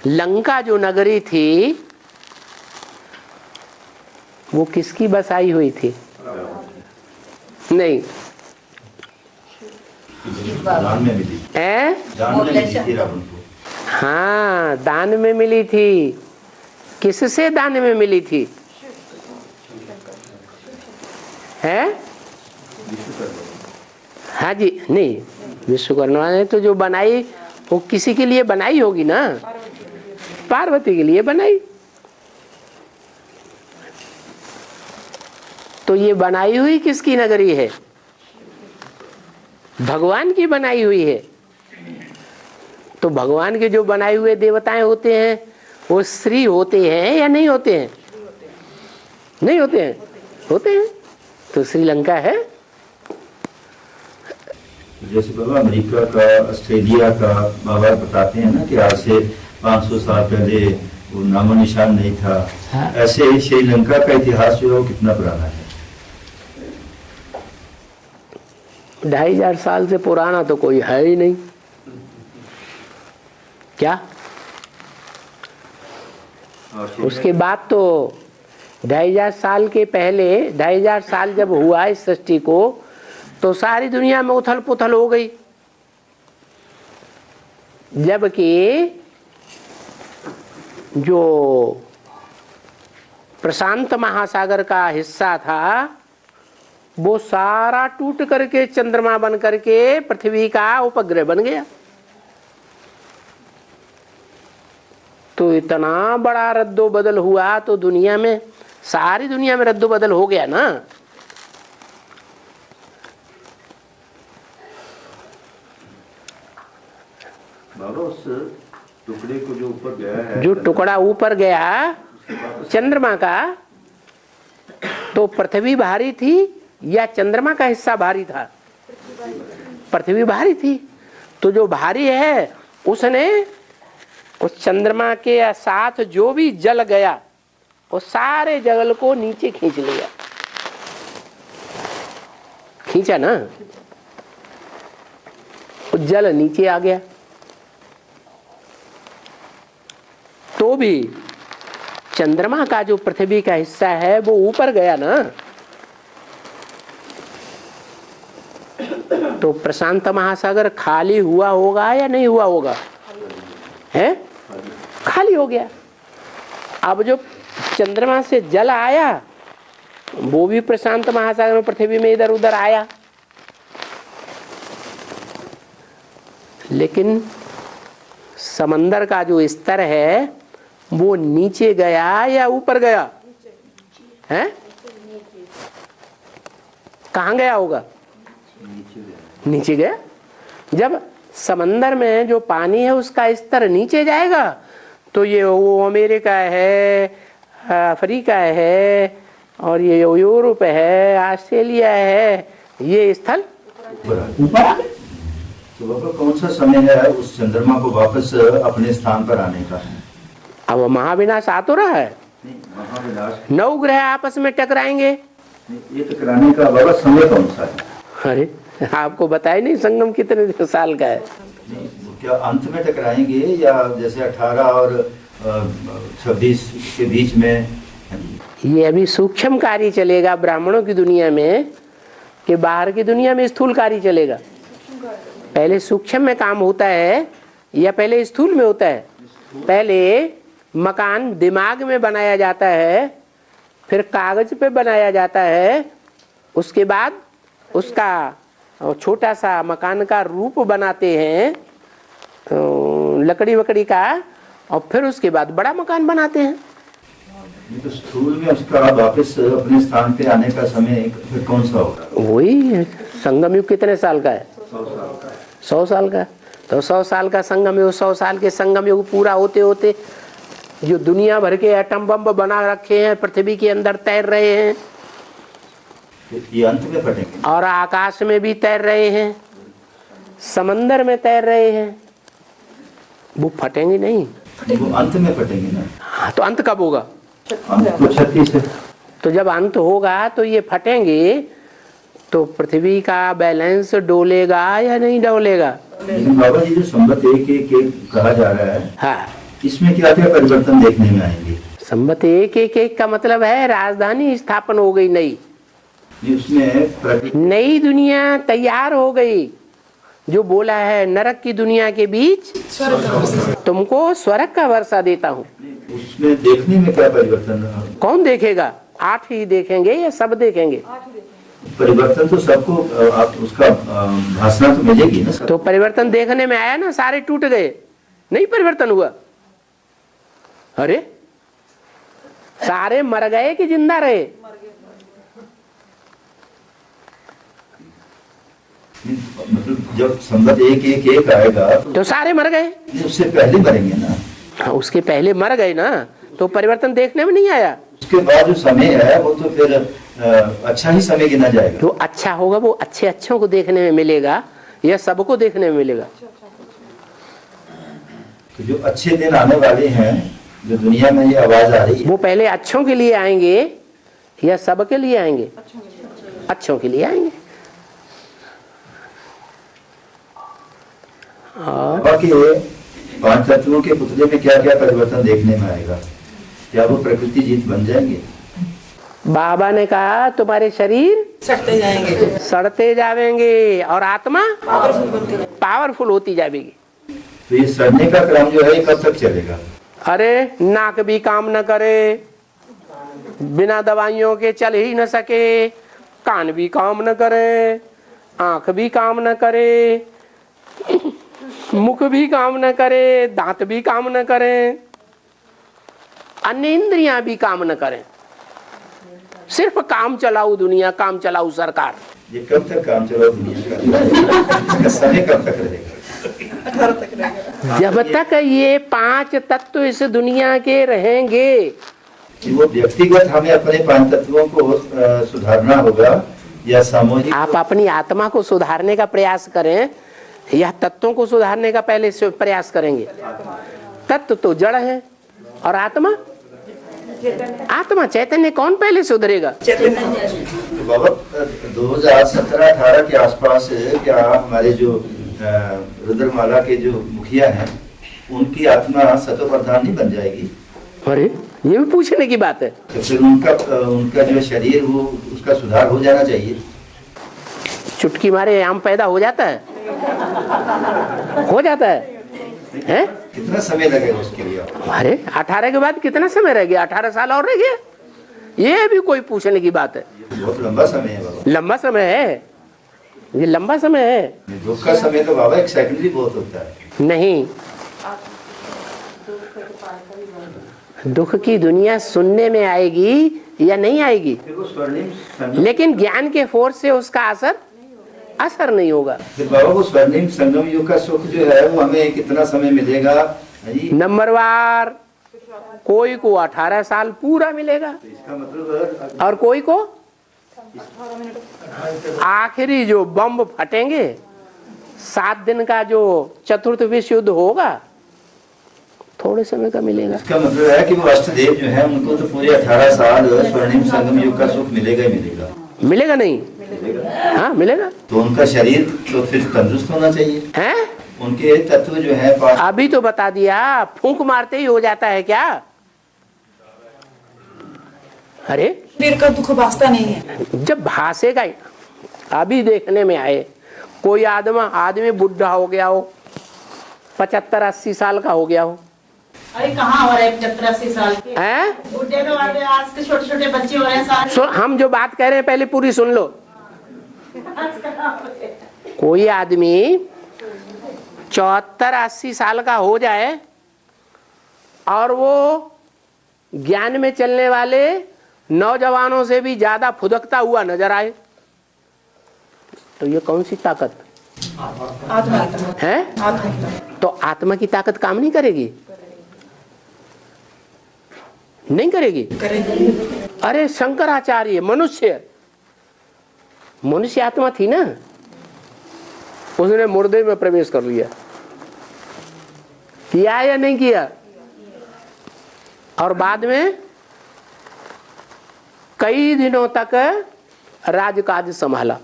लंका जो नगरी थी वो किसकी बसाई हुई थी? नहीं, दान में मिली। दान में मिली थी रावण को। हाँ, दान में मिली थी। किससे दान में मिली थी? है? हाँ जी, नहीं, विश्वकर्मा ने तो जो बनाई वो किसी के लिए बनाई होगी ना, पार्वती के लिए बनाई। तो ये बनाई हुई किसकी नगरी है? भगवान की बनाई हुई है। तो भगवान के जो बनाए हुए देवताएं होते हैं वो श्री होते हैं या नहीं होते हैं? नहीं होते हैं? होते हैं। तो श्रीलंका है। जैसे बाबा अमेरिका का, ऑस्ट्रेलिया का बाबा बताते हैं ना कि आज से 500 साल पहले वो नामो निशान नहीं था। हाँ। ऐसे श्रीलंका का इतिहास जो है वो कितना पुराना है? 2500 साल से पुराना तो कोई है ही नहीं। क्या उसके बाद तो 2500 साल के पहले 2500 साल जब हुआ इस सृष्टि को तो सारी दुनिया में उथल पुथल हो गई, जबकि जो प्रशांत महासागर का हिस्सा था वो सारा टूट करके चंद्रमा बन करके पृथ्वी का उपग्रह बन गया। तो इतना बड़ा रद्दो बदल हुआ तो दुनिया में, सारी दुनिया में रद्दो बदल हो गया ना। बाबा उस टुकड़े को जो ऊपर गया है, जो टुकड़ा ऊपर गया चंद्रमा का, तो पृथ्वी भारी थी या चंद्रमा का हिस्सा भारी था? पृथ्वी भारी थी। तो जो भारी है उसने उस चंद्रमा के साथ जो भी जल गया वो सारे जल को नीचे खींच लिया, खींचा ना, वो जल नीचे आ गया। तो भी चंद्रमा का जो पृथ्वी का हिस्सा है वो ऊपर गया ना। तो प्रशांत महासागर खाली हुआ होगा या नहीं हुआ होगा? है, खाली हो गया। अब जो चंद्रमा से जल आया वो भी प्रशांत महासागर में पृथ्वी में इधर उधर आया, लेकिन समंदर का जो स्तर है वो नीचे गया या ऊपर गया? है, कहाँ गया होगा? नीचे गया। जब समंदर में जो पानी है उसका स्तर नीचे जाएगा तो ये वो अमेरिका है, अफ्रीका है, और ये यूरोप है, ऑस्ट्रेलिया है, ये स्थल ऊपर आ गए। तो बाबा कौन सा समय है उस चंद्रमा को वापस अपने स्थान पर आने का? अब महाविनाश आ तो रहा है। नहीं, महाविनाश 9 ग्रह आपस में टकराएंगे। ये टकराने का बाबा समय कौन सा है? अरे आपको बताया नहीं संगम कितने साल का है? नहीं, क्या अंत में टकराएंगे या जैसे 18 और 26 के बीच में? ये अभी सूक्ष्म कार्य चलेगा ब्राह्मणों की दुनिया में, कि बाहर की दुनिया में स्थूल कार्य चलेगा। पहले सूक्ष्म में काम होता है या पहले स्थूल में होता है? पहले मकान दिमाग में बनाया जाता है, फिर कागज पे बनाया जाता है, उसके बाद उसका छोटा सा मकान का रूप बनाते हैं लकड़ी वकड़ी का, और फिर उसके बाद बड़ा मकान बनाते हैं। तो स्थूल में उसका वापस अपने स्थान पे आने का समय फिर कौन सा होगा? वही संगम युग कितने साल का है? 100 साल का। तो 100 साल का संगम युग, 100 साल के संगम युग पूरा होते होते जो दुनिया भर के एटम बम बना रखे हैं पृथ्वी के अंदर तैर रहे हैं, ये अंत में फटेंगे। और आकाश में भी तैर रहे हैं, समंदर में तैर रहे हैं, वो फटेंगे नहीं। वो अंत में फटेंगे ना। हाँ, तो अंत कब होगा? अंत तो 36 है। तो जब अंत होगा तो ये फटेंगे, तो पृथ्वी का बैलेंस डोलेगा या नहीं डोलेगा? लेकिन बाबा जी जो संबत एक कहा जा रहा है, हाँ, इसमें क्या क्या परिवर्तन देखने में आएंगे? संबत एक का मतलब है राजधानी स्थापन हो गई नई, उसमें नई दुनिया तैयार हो गई। जो बोला है नरक की दुनिया के बीच तुमको स्वर्ग का वर्षा देता हूँ। उसमें देखने में क्या परिवर्तन? कौन देखेगा? 8 ही देखेंगे या सब देखेंगे? परिवर्तन तो सबको आप उसका भाषा तो मिलेगी ना। तो परिवर्तन देखने में आया ना, सारे टूट गए, नहीं परिवर्तन हुआ। अरे सारे मर गए कि जिंदा रहे? मतलब जब संबत एक आएगा तो सारे मर गए। उससे पहले मरेंगे ना। हाँ, उसके पहले मर गए ना, तो परिवर्तन देखने में नहीं आया। उसके बाद जो समय है वो तो फिर अच्छा ही समय गिना जाएगा। जो अच्छा होगा वो अच्छों को देखने में मिलेगा या सबको देखने में मिलेगा? तो जो अच्छे दिन आने वाले हैं, जो दुनिया में ये आवाज आ रही है, वो पहले अच्छों के लिए आएंगे या सबके लिए आएंगे? अच्छों के लिए आएंगे। और बाबा के 5 तत्वों के पुतले में क्या क्या परिवर्तन देखने में आएगा? क्या वो प्रकृति जीत बन जाएंगे? बाबा ने कहा तुम्हारे शरीर सड़ते जाएंगे, सड़ते जाएंगे और आत्मा पावरफुल होती जाएगी। तो ये सड़ने का क्रम जो है ये कब तक चलेगा? अरे नाक भी काम न करे, बिना दवाइयों के चल ही न सके, कान भी काम न करे, आंख भी काम न करे, मुख भी काम न करे, दांत भी काम न करें, अन्य इंद्रियां भी काम न करें, सिर्फ काम चलाऊ दुनिया, काम चलाऊ सरकार। ये कब तक काम चलाओ दुनिया का? इसका समय कब तक रहेगा? जब तक ये 5 तत्व इस दुनिया के रहेंगे। कि वो व्यक्तिगत हमें अपने 5 तत्वों को सुधारना होगा या सामूहिक? आप अपनी आत्मा को सुधारने का प्रयास करें या तत्वों को सुधारने का पहले से प्रयास करेंगे? तत्व तो जड़ है और आत्मा चैतन्य कौन पहले सुधरेगा? तो बाबा 2017-18 के आसपास क्या हमारे जो रुद्रमाला के जो मुखिया हैं उनकी आत्मा सतो प्रधान नहीं बन जाएगी? अरे ये भी पूछने की बात है। तो फिर उनका जो शरीर वो उसका सुधार हो जाना चाहिए। चुटकी मारे आम पैदा हो जाता है, हो जाता है, हैं? कितना समय लगेगा उसके लिए? अरे 18 के बाद कितना समय रह गया? 18 साल और रह गया? ये भी कोई पूछने की बात है? बहुत लंबा समय है बाबा। लंबा समय है, ये लंबा समय है। दुख का समय तो बाबा 1 सेकंड भी बहुत होता है। नहीं, दुख की दुनिया सुनने में आएगी या नहीं आएगी, फिर वो स्वर्णिम लेकिन ज्ञान के फोर्स से उसका असर नहीं होगा। फिर बाबा वो स्वर्णिम संगम युग का सुख जो है वो हमें कितना समय मिलेगा? नंबरवार कोई को 18 साल पूरा मिलेगा तो इसका मतलब और कोई को आखिरी जो बम फटेंगे 7 दिन का जो चतुर्थ विश्व युद्ध होगा थोड़े समय का मिलेगा। इसका मतलब है कि वो अष्टदेव जो है उनको तो पूरे 18 साल स्वर्णिम संगम युग का सुख मिलेगा ही मिलेगा। मिलेगा नहीं? हाँ मिलेगा। तो उनका शरीर तो फिर तंदुरुस्त होना चाहिए हैं? उनके तत्व जो है अभी तो बता दिया, फूंक मारते ही हो जाता है क्या? अरे शरीर का दुख भासता नहीं है। जब भासेगा, अभी देखने में आए कोई आदमी बुढ़ा हो गया हो, 75-80 साल का हो गया हो, अरे कहाँ हो रहे 75-80 साल के हैं? बुढ़े तो आज के छोटे छोटे बच्चे हो रहे हैं सारे। हम जो बात कह रहे हैं पहले पूरी सुन लो। कोई आदमी 74-80 साल का हो जाए और वो ज्ञान में चलने वाले नौजवानों से भी ज्यादा फुदकता हुआ नजर आए, तो ये कौन सी ताकत है? तो आत्मा की ताकत काम नहीं करेगी? नहीं करेगी? अरे शंकराचार्य मनुष्य आत्मा थी ना, उसने मुर्दे में प्रवेश कर लिया, किया या नहीं किया? और बाद में कई दिनों तक राजकाज संभाला।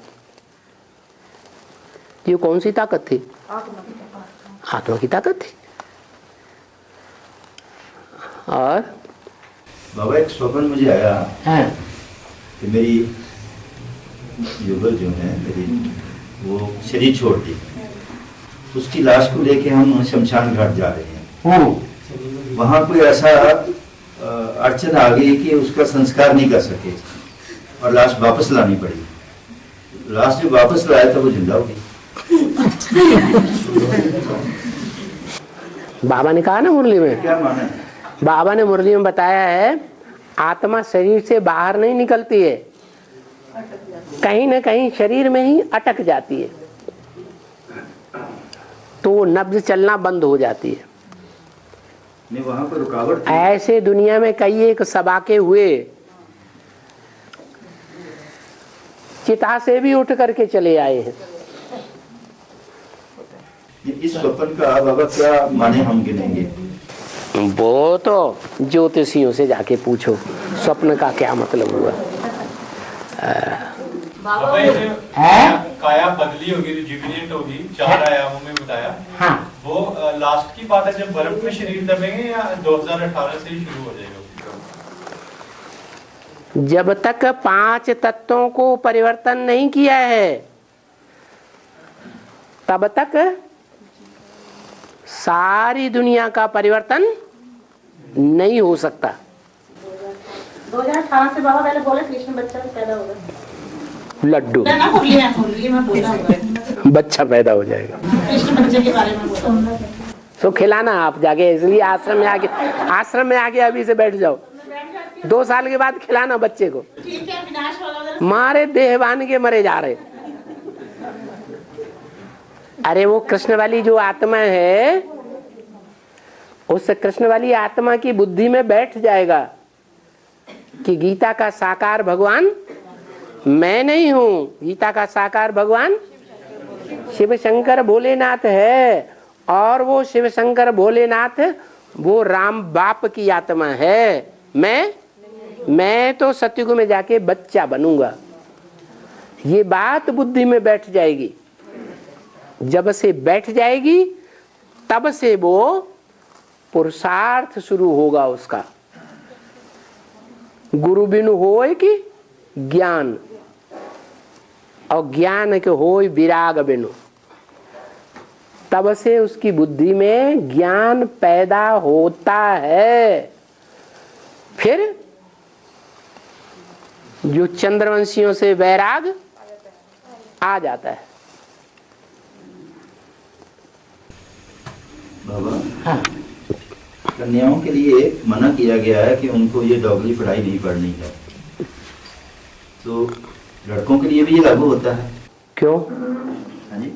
ये कौन सी ताकत थी? आत्मा की ताकत थी। और बाबा एक स्वप्न मुझे आया है कि मेरी युगल जो है मेरी वो शरीर छोड़ दी, उसकी लाश को लेके हम शमशान घाट जा रहे हैं। वहां कोई ऐसा अड़चन आ गई कि उसका संस्कार नहीं कर सके और लाश वापस लानी पड़ी। लाश जो वापस लाया था वो जिंदा हो गई। बाबा ने कहा ना मुरली में, क्या माना है? बाबा ने मुरली में बताया है आत्मा शरीर से बाहर नहीं निकलती है, कहीं ना कहीं शरीर में ही अटक जाती है, तो वो नब्ज चलना बंद हो जाती है। नहीं, वहां पर रुकावट थी। ऐसे दुनिया में कई एक सबाके हुए, चिता से भी उठ करके चले आए हैं। इस स्वप्न का बाबा क्या माने हम गिनेंगे? वो तो ज्योतिषियों से जाके पूछो स्वप्न का क्या मतलब हुआ। बाबा ये जो काया बदली होगी, रिजुविनेट होगी, 4 आयामों में बताया। हाँ, वो लास्ट की बात है जब बर्फ में शरीर दबेंगे या 2018 से ही शुरू हो जाएगा? जब तक 5 तत्वों को परिवर्तन नहीं किया है तब तक सारी दुनिया का परिवर्तन नहीं हो सकता। 2018 से बाबा पहले बोले कृष्ण बच्चा पैदा होगा। लड्डू ना मुरली मैं बोला होगा बच्चा पैदा हो जाएगा। कृष्ण बच्चे के बारे में बोला। तो खिलाना आप जाके, इसलिए आश्रम में आके अभी से बैठ जाओ। 2 साल के बाद खिलाना बच्चे को। ठीक है, विनाश होगा। मारे देहवान के मरे जा रहे। अरे वो कृष्ण वाली जो आत्मा है, उस कृष्ण वाली आत्मा की बुद्धि में बैठ जाएगा कि गीता का साकार भगवान मैं नहीं हूं, गीता का साकार भगवान शिव शंकर भोलेनाथ है। और वो शिव शंकर भोलेनाथ वो राम बाप की आत्मा है। मैं तो सतयुग में जाके बच्चा बनूंगा। ये बात बुद्धि में बैठ जाएगी। जब से बैठ जाएगी तब से वो पुरुषार्थ शुरू होगा उसका। गुरु बिनु होय कि ज्ञान, और ज्ञान के होय विराग बिनु। तब से उसकी बुद्धि में ज्ञान पैदा होता है। फिर जो चंद्रवंशियों से वैराग आ जाता है। बाबा, हाँ, कन्याओं के लिए मना किया गया है कि उनको ये डॉगरी पढ़ाई नहीं पढ़नी है, तो लड़कों के लिए भी ये लागू होता है? क्यों? हाँ जी।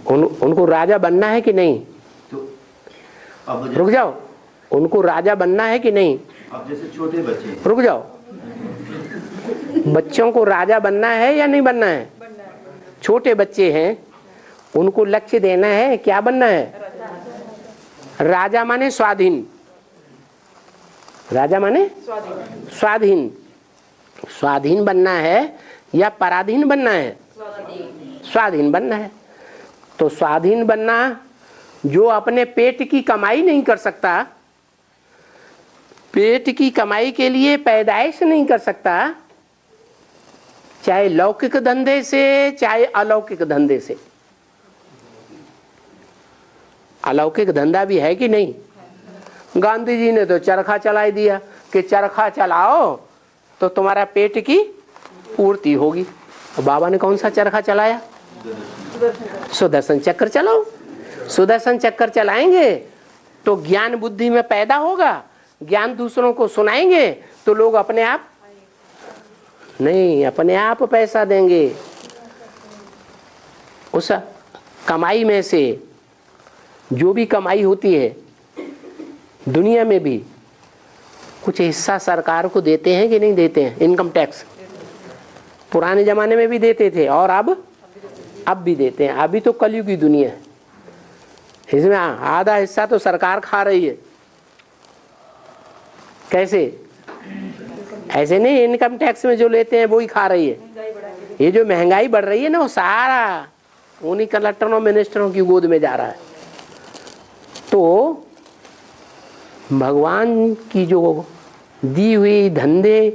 उनको राजा बनना है कि नहीं? तो अब रुक जाओ, उनको राजा बनना है कि नहीं? अब जैसे छोटे बच्चे, रुक जाओ, बच्चों को राजा बनना है या नहीं बनना है? छोटे बच्चे हैं, उनको लक्ष्य देना है, क्या बनना है? राजा माने स्वाधीन। राजा माने स्वाधीन। स्वाधीन बनना है या पराधीन बनना है? स्वाधीन बनना है। तो स्वाधीन बनना, जो अपने पेट की कमाई नहीं कर सकता, पेट की कमाई के लिए पैदाइश नहीं कर सकता, चाहे लौकिक धंधे से चाहे अलौकिक धंधे से। अलौकिक धंधा भी है कि नहीं? गांधी जी ने तो चरखा चला दिया कि चरखा चलाओ तो तुम्हारा पेट की पूर्ति होगी। तो बाबा ने कौन सा चरखा चलाया? सुदर्शन चक्र चलाओ। सुदर्शन चक्र चलाएंगे तो ज्ञान बुद्धि में पैदा होगा, ज्ञान दूसरों को सुनाएंगे तो लोग अपने आप नहीं, अपने आप पैसा देंगे। उस कमाई में से जो भी कमाई होती है दुनिया में भी कुछ हिस्सा सरकार को देते हैं कि नहीं देते हैं? इनकम टैक्स पुराने जमाने में भी देते थे और अब भी देते हैं। अभी तो कलयुग की दुनिया है, इसमें आधा हिस्सा तो सरकार खा रही है। कैसे? ऐसे नहीं, इनकम टैक्स में जो लेते हैं वो ही खा रही है। ये जो महंगाई बढ़ रही है ना, वो सारा उन्हीं कलेक्टरों मिनिस्टरों की गोद में जा रहा है। तो भगवान की जो दी हुई धंधे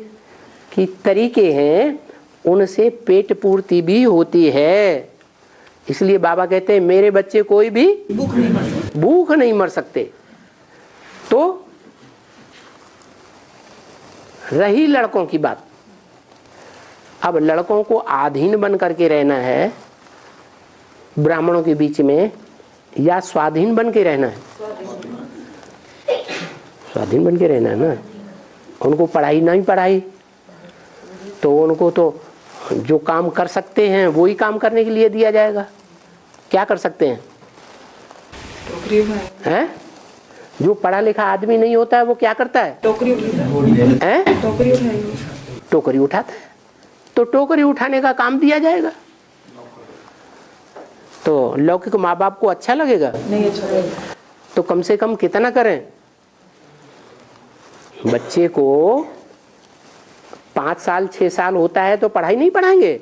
की तरीके हैं, उनसे पेट पूर्ति भी होती है। इसलिए बाबा कहते हैं मेरे बच्चे कोई भी भूख नहीं मर सकते। तो रही लड़कों की बात, अब लड़कों को अधीन बन करके रहना है ब्राह्मणों के बीच में या स्वाधीन बन के रहना है? स्वाधीन बन के रहना है ना। उनको पढ़ाई नहीं पढ़ाई तो उनको तो जो काम कर सकते हैं वो ही काम करने के लिए दिया जाएगा। क्या कर सकते हैं? हैं? जो पढ़ा लिखा आदमी नहीं होता है वो क्या करता है? टोकरी उठाता है। तो टोकरी उठाने का काम दिया जाएगा। तो लौकिक माँ बाप को अच्छा लगेगा? नहीं अच्छा लगेगा। तो कम से कम कितना करें? बच्चे को 5 साल 6 साल होता है तो पढ़ाई नहीं पढ़ाएंगे?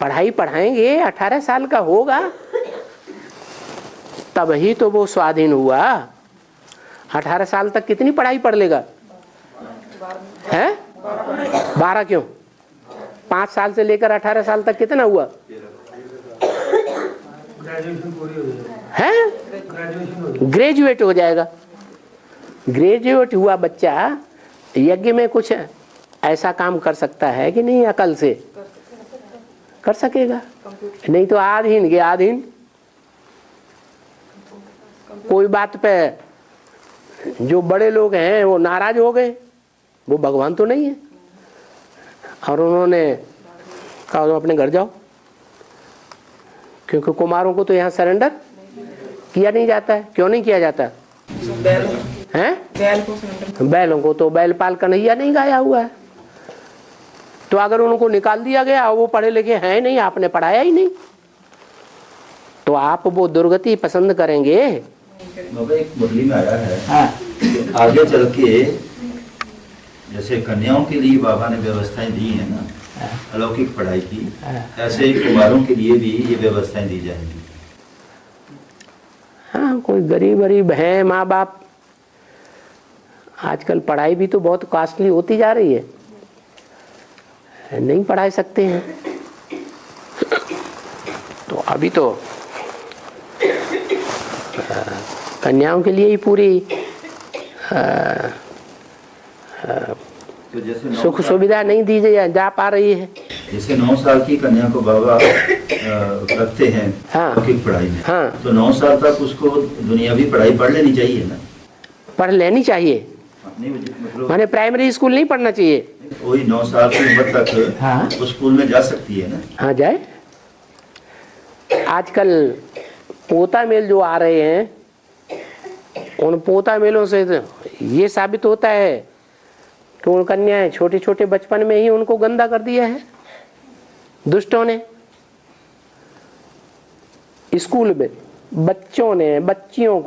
पढ़ाई पढ़ाएंगे। 18 साल का होगा तब ही तो वो स्वाधीन हुआ। 18 साल तक कितनी पढ़ाई पढ़ लेगा? है 12 क्यों? 5 साल से लेकर 18 साल तक कितना हुआ है? ग्रेजुएट हो जाएगा। ग्रेजुएट हुआ बच्चा यज्ञ में कुछ ऐसा काम कर सकता है कि नहीं? अकल से कर सकेगा, नहीं तो आधीन के आधीन। कोई बात पे जो बड़े लोग हैं वो नाराज हो गए, वो भगवान तो नहीं है, और उन्होंने कहा तुम अपने घर जाओ, क्योंकि कुमारों को तो यहाँ सरेंडर किया नहीं जाता है। क्यों नहीं किया जाता है? बैलों को तो बैलपाल कन्हैया नहीं गाया हुआ है। तो अगर उनको निकाल दिया गया, वो पढ़े लिखे हैं नहीं, आपने पढ़ाया ही नहीं, तो आप वो दुर्गति पसंद करेंगे? एक मुरली में आया है हाँ। कि आगे चल के जैसे कन्याओं के लिए बाबा ने व्यवस्थाएं दी है ना अलौकिक पढ़ाई की, ऐसे ही कुमारों के लिए भी ये व्यवस्थाएं दी जाएंगी। हाँ, कोई गरीब है माँ बाप, आजकल पढ़ाई भी तो बहुत कॉस्टली होती जा रही है, नहीं पढ़ा सकते हैं, तो अभी तो कन्याओं के लिए ही पूरी तो जैसे सुख सुविधा नहीं दी जा पा रही है। जैसे 9 साल की कन्या को बाबा रखते हैं हाँ। अलौकिक पढ़ाई में, हाँ। तो 9 साल तक उसको दुनियावी पढ़ाई पढ़ लेनी चाहिए ना? पढ़ लेनी चाहिए, नहीं मतलब माने प्राइमरी स्कूल नहीं पढ़ना चाहिए? वही 9 साल की उम्र तक हाँ। वो स्कूल में जा सकती है ना? हाँ जाए। आजकल पोता मेल जो आ रहे हैं, उन पोता मेलों से ये साबित होता है कि उन कन्याएं छोटे छोटे बचपन में ही उनको गंदा कर दिया है दुष्टों ने। स्कूल में बच्चों ने बच्चियों को